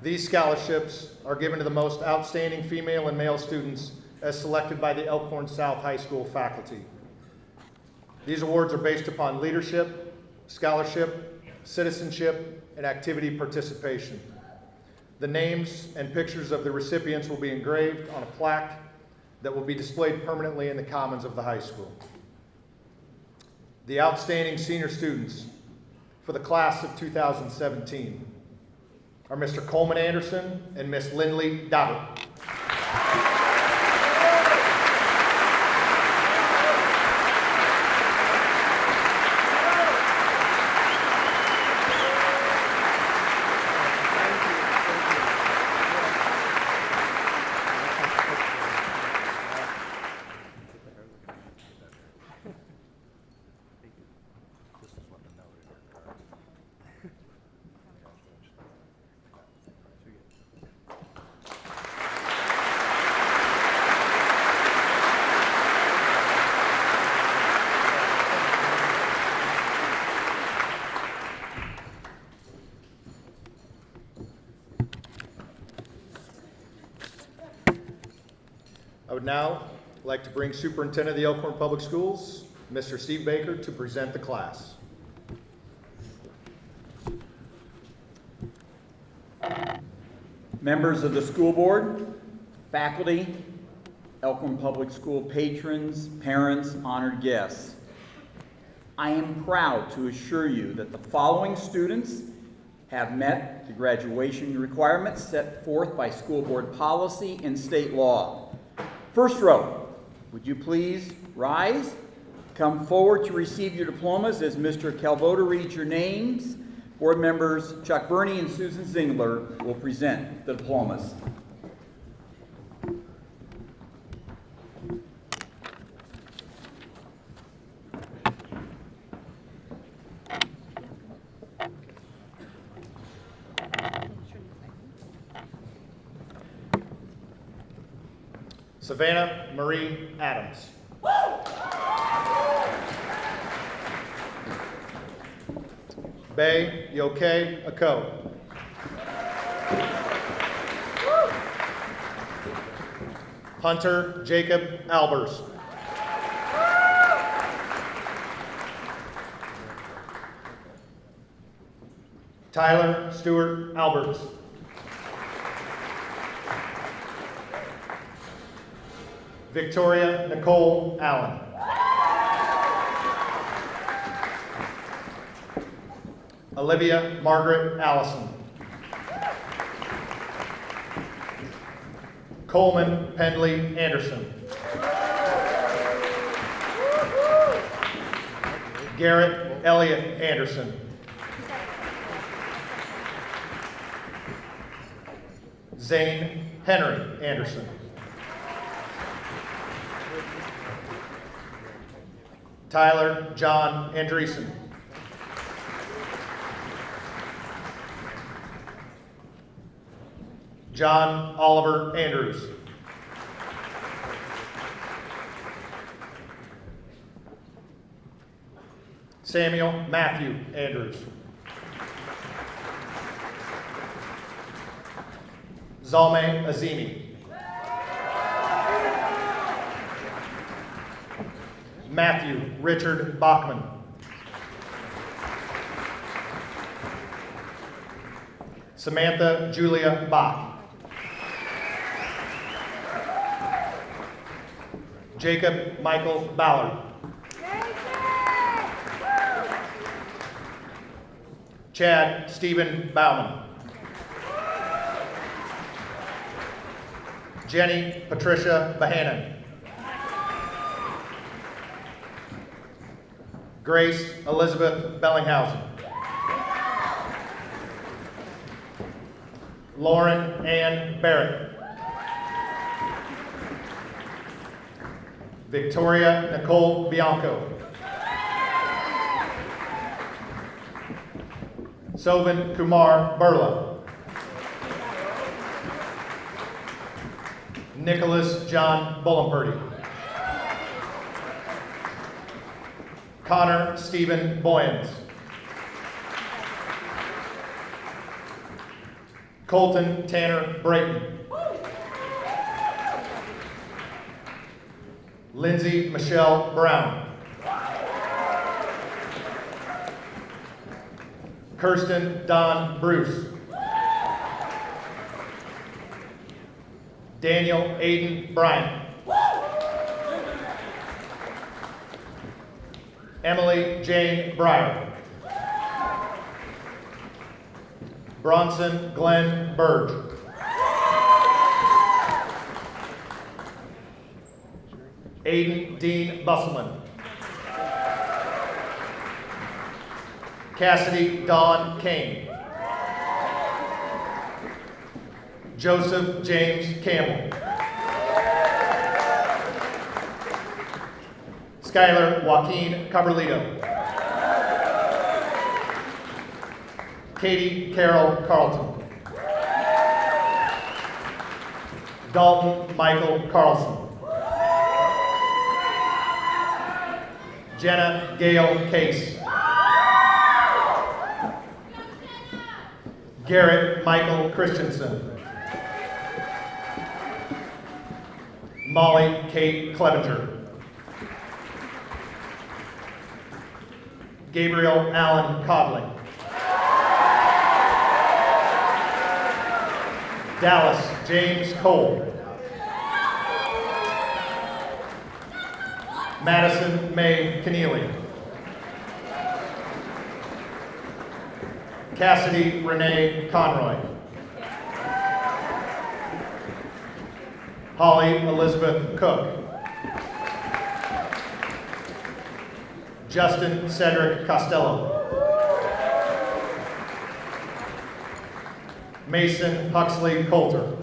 These scholarships are given to the most outstanding female and male students as selected by the Elkhorn South High School faculty. These awards are based upon leadership, scholarship, citizenship, and activity participation. The names and pictures of the recipients will be engraved on a plaque that will be displayed permanently in the commons of the high school. The outstanding senior students for the class of 2017 are Mr. Coleman Anderson and Miss Lindley Dabbert. would now like to bring Superintendent of the Elkhorn Public Schools, Mr. Steve Baker, to present the class. Members of the school board, faculty, Elkhorn Public School patrons, parents, honored guests. I am proud to assure you that the following students have met the graduation requirements set forth by school board policy and state law. First row, would you please rise? Come forward to receive your diplomas as Mr. Calvoda reads your names. Board members Chuck Burney and Susan Zingler will present the diplomas. Savannah Marie Adams. Bay Yoke Ako. Hunter Jacob Albers. Tyler Stewart Alberts. Victoria Nicole Allen. Olivia Margaret Allison. Coleman Pendley Anderson. Garrett Elliott Anderson. Zane Henry Anderson. Tyler John Andreessen. John Oliver Andrews. Samuel Matthew Andrews. Zalmay Azimi. Matthew Richard Bachman. Samantha Julia Bach. Jacob Michael Ballard. Chad Stephen Bauman. Jenny Patricia Bahanan. Grace Elizabeth Bellinghausen. Lauren Ann Barrett. Victoria Nicole Bianco. Sovin Kumar Burla. Nicholas John Bullenpurdy. Connor Stephen Boyens. Colton Tanner Brayton. Lindsay Michelle Brown. Kirsten Don Bruce. Daniel Aiden Bryant. Emily Jane Breyer. Bronson Glenn Burge. Aiden Dean Busselman. Cassidy Dawn Kane. Joseph James Campbell. Skylar Joaquin Cabralito. Katie Carol Carlton. Dalton Michael Carlson. Jenna Gail Case. Garrett Michael Christensen. Molly Kate Clevenger. Gabriel Allen Codling. Dallas James Cole. Madison May Keneally. Cassidy Renee Conroy. Holly Elizabeth Cook. Justin Cedric Costello. Mason Huxley Coulter.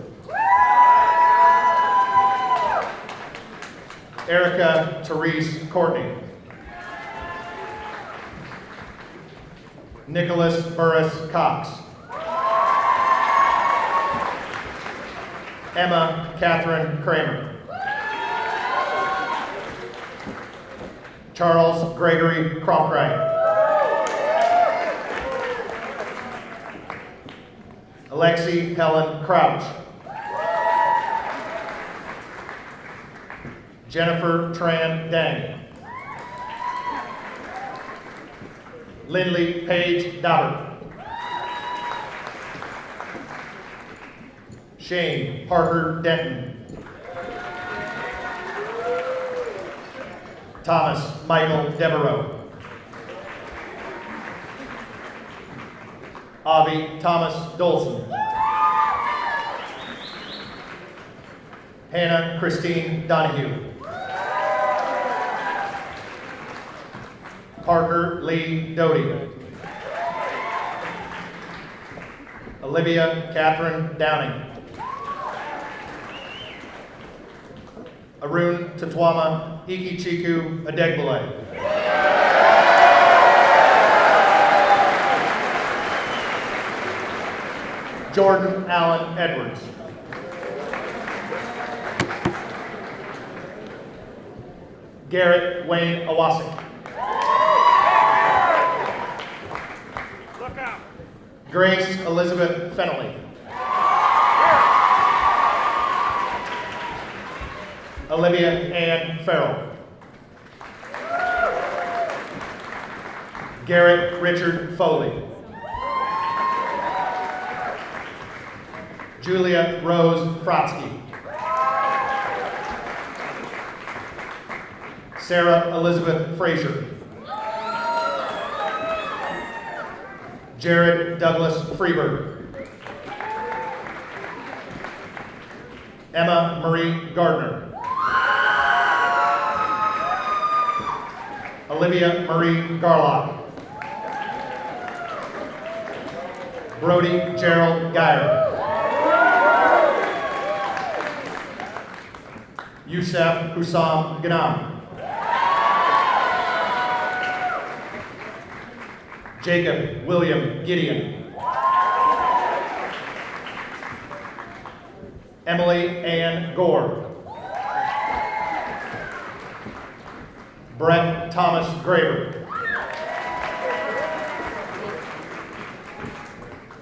Erica Therese Courtney. Nicholas Burris Cox. Emma Catherine Kramer. Charles Gregory Cronkrite. Alexi Helen Crouch. Jennifer Tran Dang. Lindley Paige Daubert. Shane Parker Denton. Thomas Michael Devereaux. Avi Thomas Dolson. Hannah Christine Donahue. Parker Lee Doty. Olivia Catherine Downing. Arun Tatwama Ikichiku Adegbile. Jordan Allen Edwards. Garrett Wayne Awasik. Grace Elizabeth Fennelly. Olivia Ann Farrell. Garrett Richard Foley. Julia Rose Frotsky. Sarah Elizabeth Frazier. Jared Douglas Freeberg. Emma Marie Gardner. Olivia Marie Garlock. Brody Gerald Geyer. Youssef Hussam Ghanam. Jacob William Gideon. Emily Ann Gore. Brett Thomas Graver.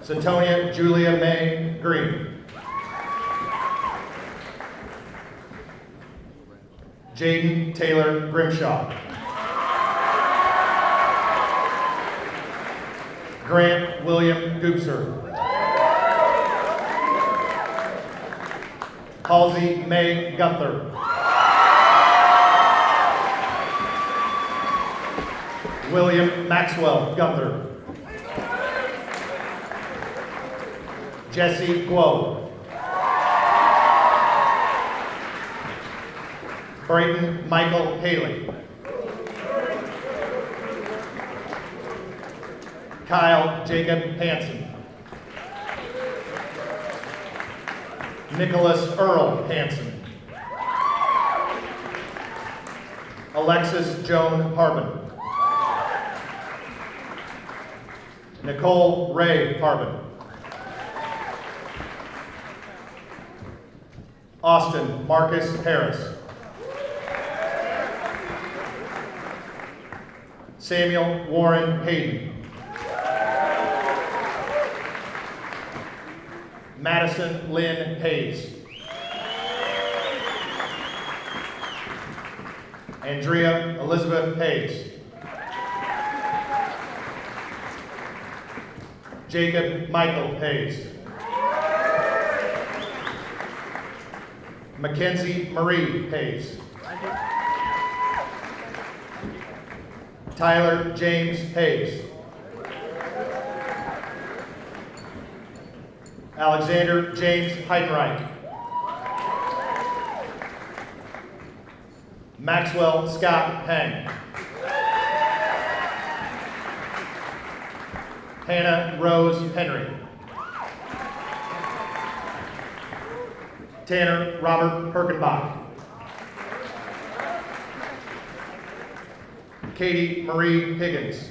Satonia Julia May Green. Jaden Taylor Grimshaw. Grant William Goopser. Halsey May Gunther. William Maxwell Gunther. Jesse Guo. Brayton Michael Haley. Kyle Jacob Hansen. Nicholas Earl Hansen. Alexis Joan Harbin. Nicole Ray Harbin. Austin Marcus Harris. Samuel Warren Hayden. Madison Lynn Hayes. Andrea Elizabeth Hayes. Jacob Michael Hayes. Mackenzie Marie Hayes. Tyler James Hayes. Alexander James Heidenreich. Maxwell Scott Peng. Hannah Rose Henry. Tanner Robert Perkenbach. Katie Marie Higgins.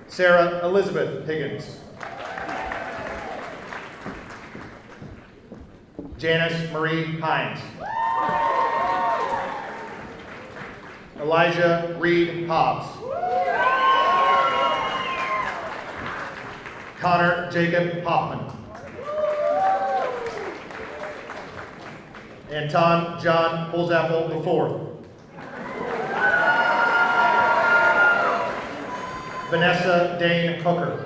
Sarah Elizabeth Higgins. Janice Marie Hines. Elijah Reed Hobbs. Connor Jacob Hoffman. Anton John Holzapfel IV. Vanessa Dane Hooker.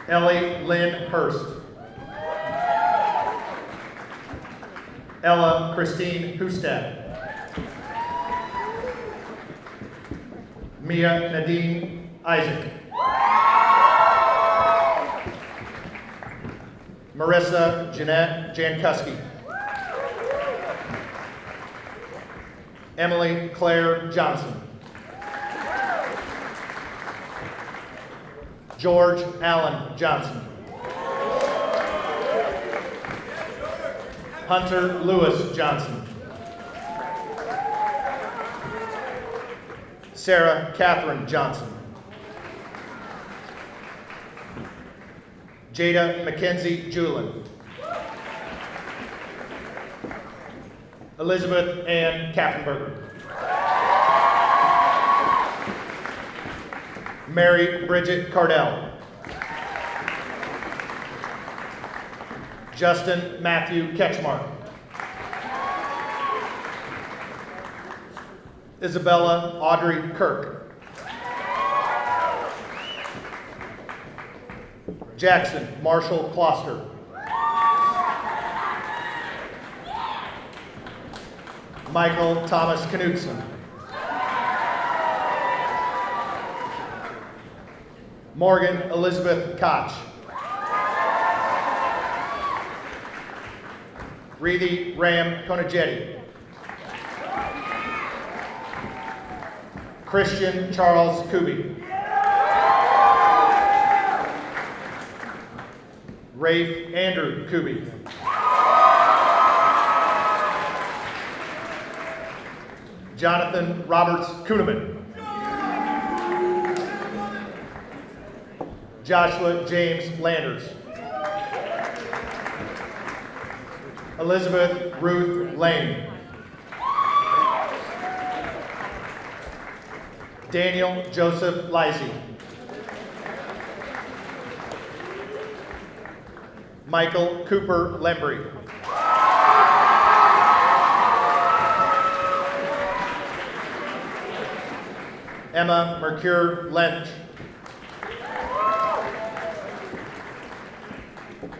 Ellie Lynn Hurst. Ella Christine Hustad. Mia Nadine Isaac. Marissa Jeanette Jankuski. Emily Claire Johnson. George Allen Johnson. Hunter Lewis Johnson. Sarah Catherine Johnson. Jada Mackenzie Julin. Elizabeth Ann Kaffenberger. Mary Bridget Cardell. Justin Matthew Ketchmark. Isabella Audrey Kirk. Jackson Marshall Kloster. Michael Thomas Knudsen. Morgan Elizabeth Koch. Reedy Ram Konajetti. Christian Charles Kuby. Rafe Andrew Kuby. Jonathan Roberts Kuhneman. Joshua James Landers. Elizabeth Ruth Lane. Daniel Joseph Lizey. Michael Cooper Lembry. Emma Mercure Lynch.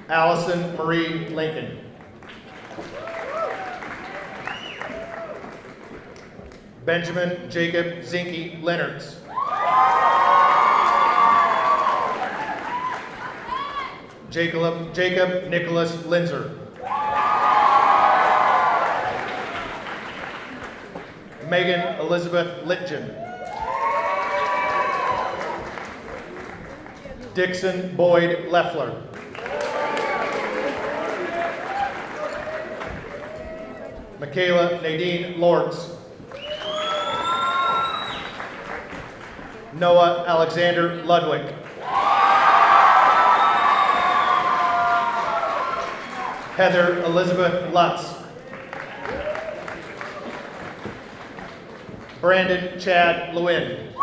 Allison Marie Lincoln. Benjamin Jacob Zinke Leonards. Jacob Nicholas Linzer. Megan Elizabeth Litgen. Dixon Boyd Leffler. Michaela Nadine Lortz. Noah Alexander Ludwig. Heather Elizabeth Lutz. Brandon Chad Lewin.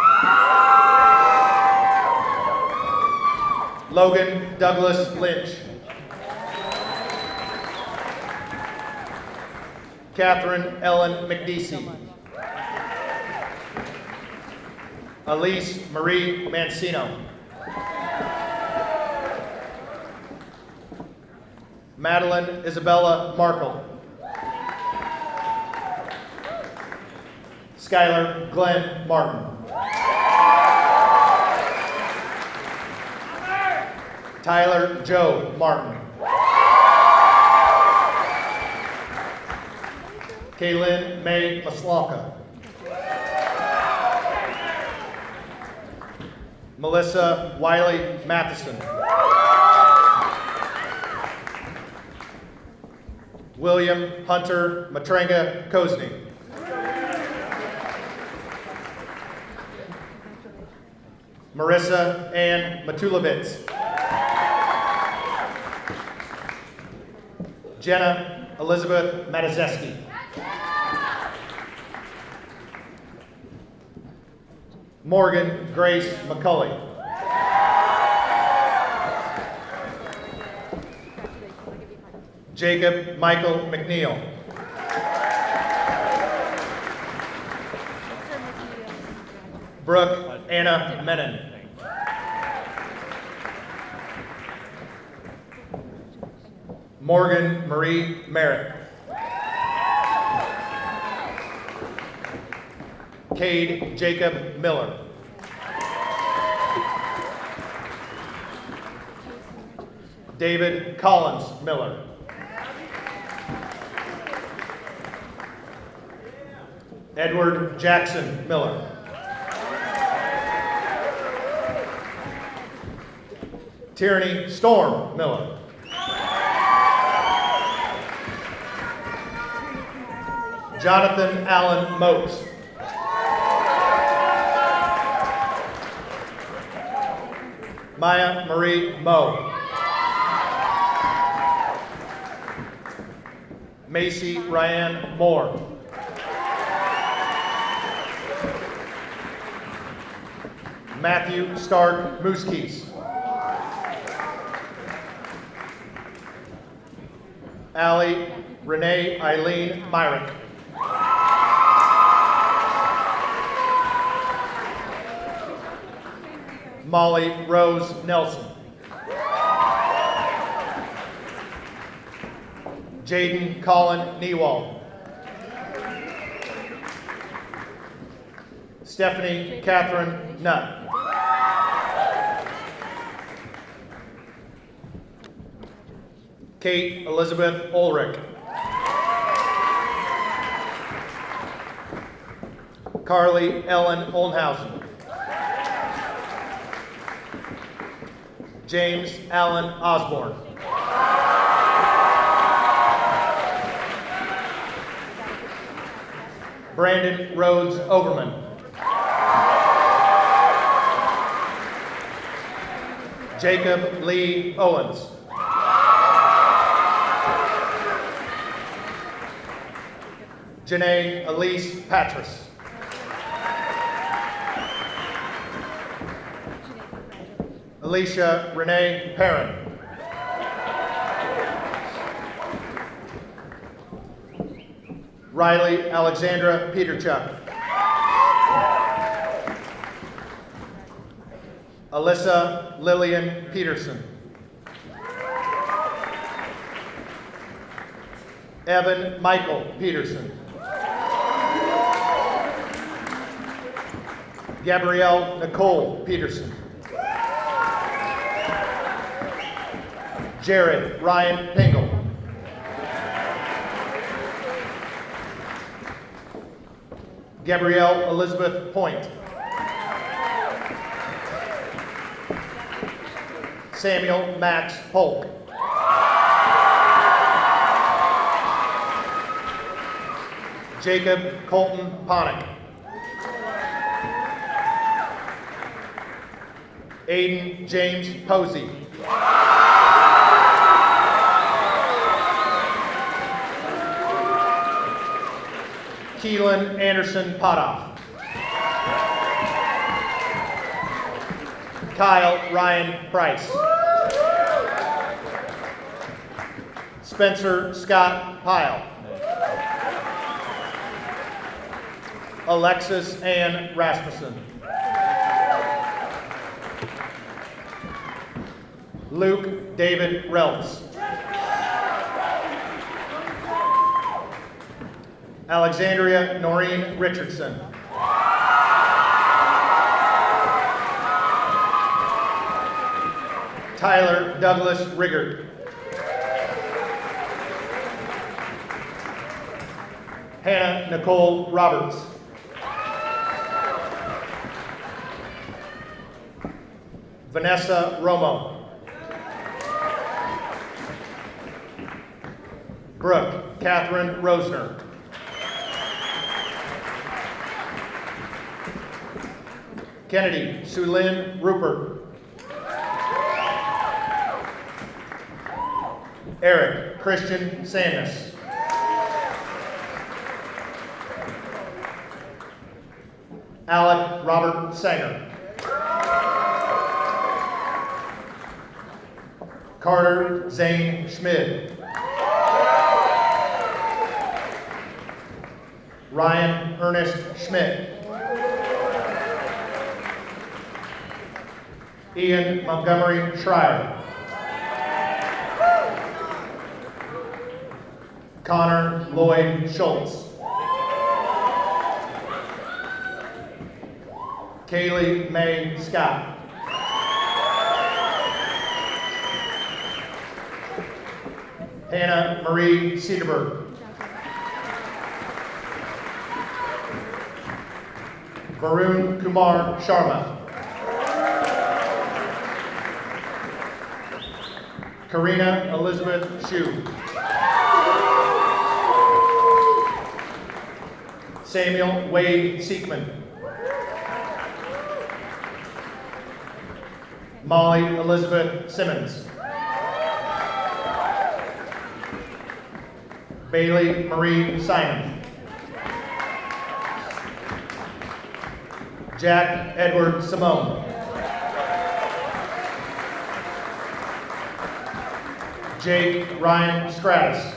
Logan Douglas Lynch. Catherine Ellen McDeesey. Elise Marie Mancino. Madeline Isabella Markle. Skylar Glenn Martin. Tyler Joe Martin. Kaylin May Maslawka. Melissa Wiley Matheson. William Hunter Matrenga Kozny. Marissa Ann Matulevitz. Jenna Elizabeth Matazeski. Morgan Grace McCulley. Jacob Michael McNeil. Brooke Anna Menon. Morgan Marie Merritt. Cade Jacob Miller. David Collins Miller. Edward Jackson Miller. Tierney Storm Miller. Jonathan Allen Moats. Maya Marie Moe. Macy Ryan Moore. Matthew Stark Mooskies. Allie Renee Eileen Myrick. Molly Rose Nelson. Jaden Colin Newald. Stephanie Catherine Nutt. Kate Elizabeth Ulrich. Carly Ellen Olnhausen. James Allen Osborne. Brandon Rhodes Overman. Jacob Lee Owens. Janae Elise Patras. Alicia Renee Perrin. Riley Alexandra Peterchuk. Alyssa Lillian Peterson. Evan Michael Peterson. Gabrielle Nicole Peterson. Jared Ryan Pingle. Gabrielle Elizabeth Point. Samuel Max Polk. Jacob Colton Ponick. Aiden James Posey. Keelan Anderson Potoff. Kyle Ryan Price. Spencer Scott Pyle. Alexis Ann Rasmussen. Luke David Relfs. Alexandria Noreen Richardson. Tyler Douglas Riggert. Hannah Nicole Roberts. Vanessa Romo. Brooke Catherine Rosner. Kennedy Sulin Rupert. Eric Christian Sandus. Alec Robert Sanger. Carter Zane Schmid. Ryan Ernest Schmidt. Ian Montgomery Schreier. Connor Lloyd Schultz. Kaylee Mae Scott. Hannah Marie Cedarberg. Varun Kumar Sharma. Karina Elizabeth Shue. Samuel Wade Seekman. Molly Elizabeth Simmons. Bailey Marie Simon. Jack Edward Simone. Jake Ryan Stratus.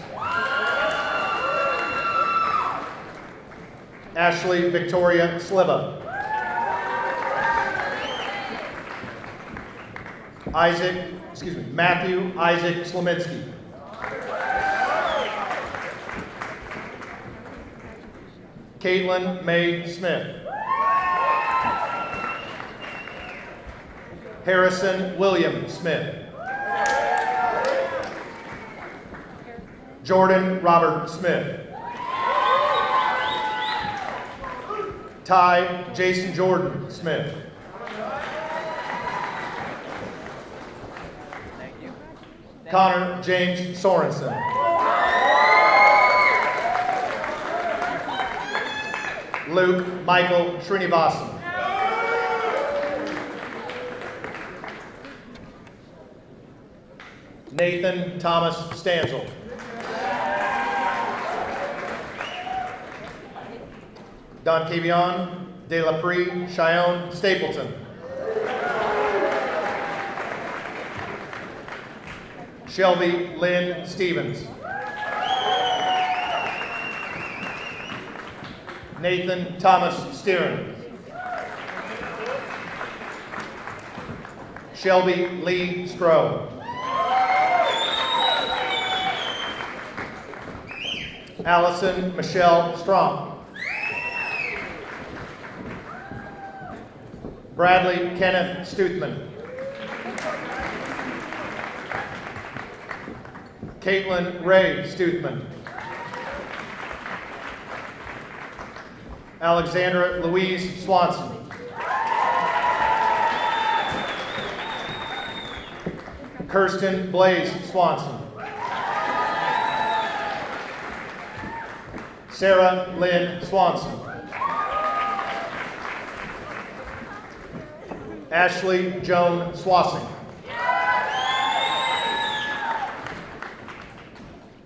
Ashley Victoria Sliva. Matthew Isaac Slominski. Caitlin Mae Smith. Harrison William Smith. Jordan Robert Smith. Ty Jason Jordan Smith. Connor James Sorensen. Luke Michael Srinivasan. Nathan Thomas Stanzel. Don Cavion De La Pree Cheyenne Stapleton. Shelby Lynn Stevens. Nathan Thomas Steeren. Shelby Lee Stroh. Allison Michelle Strong. Bradley Kenneth Stuthman. Caitlin Ray Stuthman. Alexandra Louise Swanson. Kirsten Blaze Swanson. Sarah Lynn Swanson. Ashley Joan Swassing.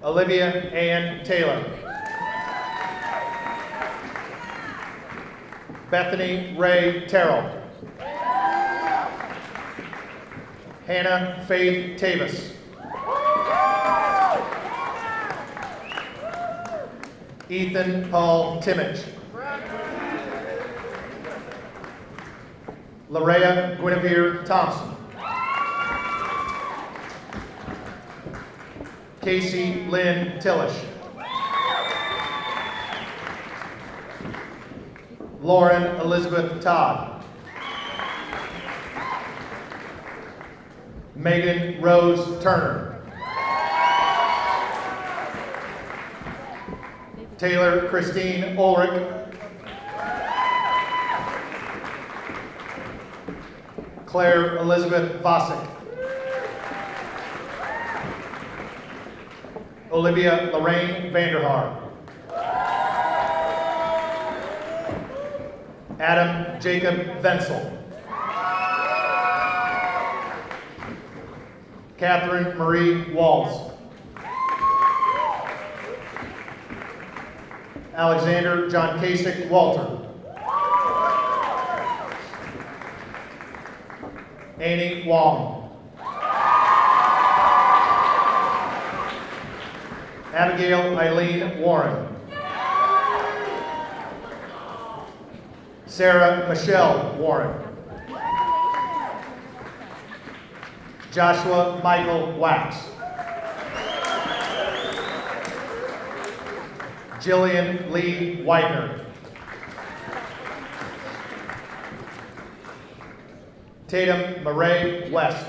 Olivia Ann Taylor. Bethany Ray Terrell. Hannah Faith Tavis. Ethan Paul Timmich. Larea Guinevere Thompson. Casey Lynn Tillish. Lauren Elizabeth Todd. Megan Rose Turner. Taylor Christine Ulrich. Claire Elizabeth Vosick. Olivia Lorraine Vanderhaar. Adam Jacob Venzel. Catherine Marie Walls. Alexander John Kasich Walter. Annie Wong. Abigail Eileen Warren. Sarah Michelle Warren. Joshua Michael Wax. Jillian Lee Widener. Tatum Murray West.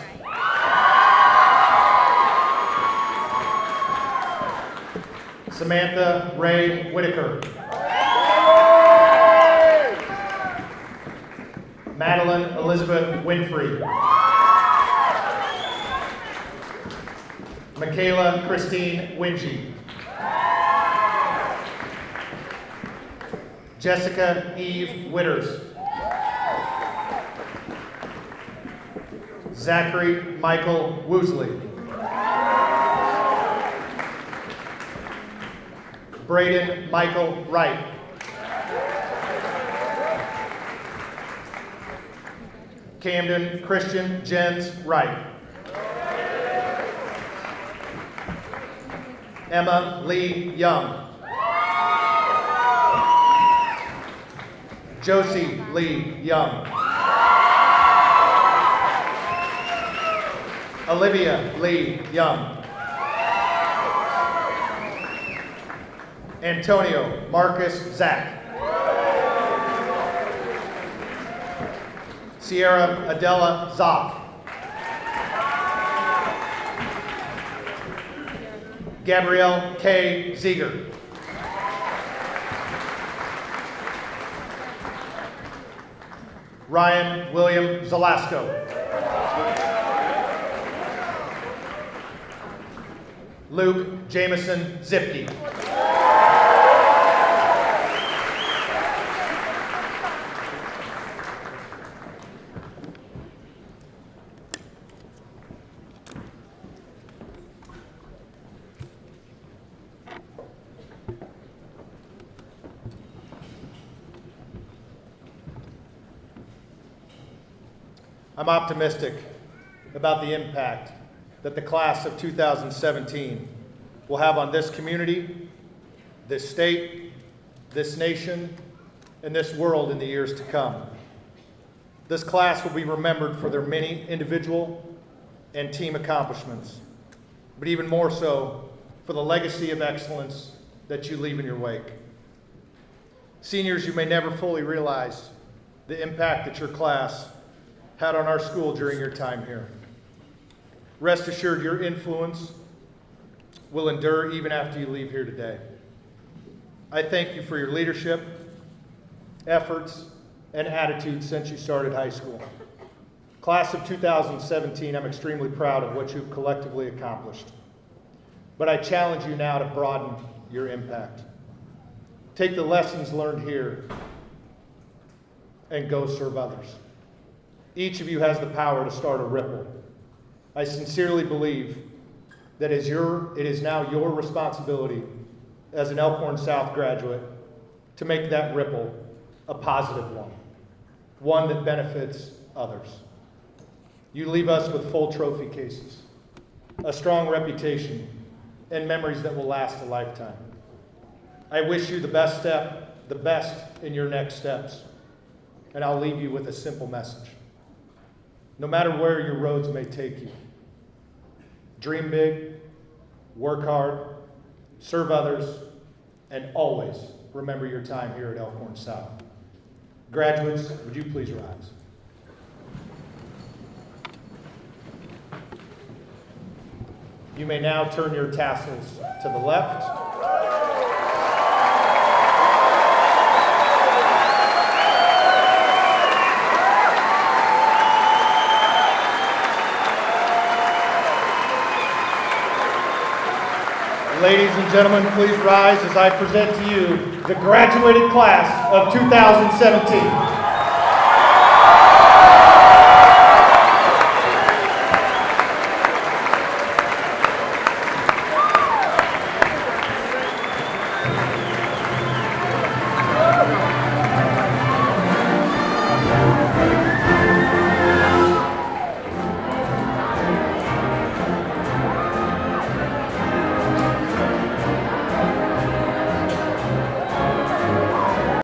Samantha Ray Whitaker. Madeline Elizabeth Winfrey. Michaela Christine Wingy. Jessica Eve Witters. Zachary Michael Woosley. Braden Michael Wright. Camden Christian Jens Wright. Emma Lee Young. Josie Lee Young. Olivia Lee Young. Antonio Marcus Zach. Sierra Adela Zock. Gabrielle K. Ziegler. Ryan William Zelasco. Luke Jameson Zipke. I'm optimistic about the impact that the class of 2017 will have on this community, this state, this nation, and this world in the years to come. This class will be remembered for their many individual and team accomplishments, but even more so for the legacy of excellence that you leave in your wake. Seniors, you may never fully realize the impact that your class had on our school during your time here. Rest assured, your influence will endure even after you leave here today. I thank you for your leadership, efforts, and attitude since you started high school. Class of 2017, I'm extremely proud of what you've collectively accomplished. But I challenge you now to broaden your impact. Take the lessons learned here and go serve others. Each of you has the power to start a ripple. I sincerely believe that it is now your responsibility as an Elkhorn South graduate to make that ripple a positive one that benefits others. You leave us with full trophy cases, a strong reputation, and memories that will last a lifetime. I wish you the best in your next steps, and I'll leave you with a simple message. no matter where your roads may take you. Dream big, work hard, serve others, and always remember your time here at Elkhorn South. Graduates, would you please rise? You may now turn your tassels to the left. Ladies and gentlemen, please rise as I present to you the graduated class of 2017.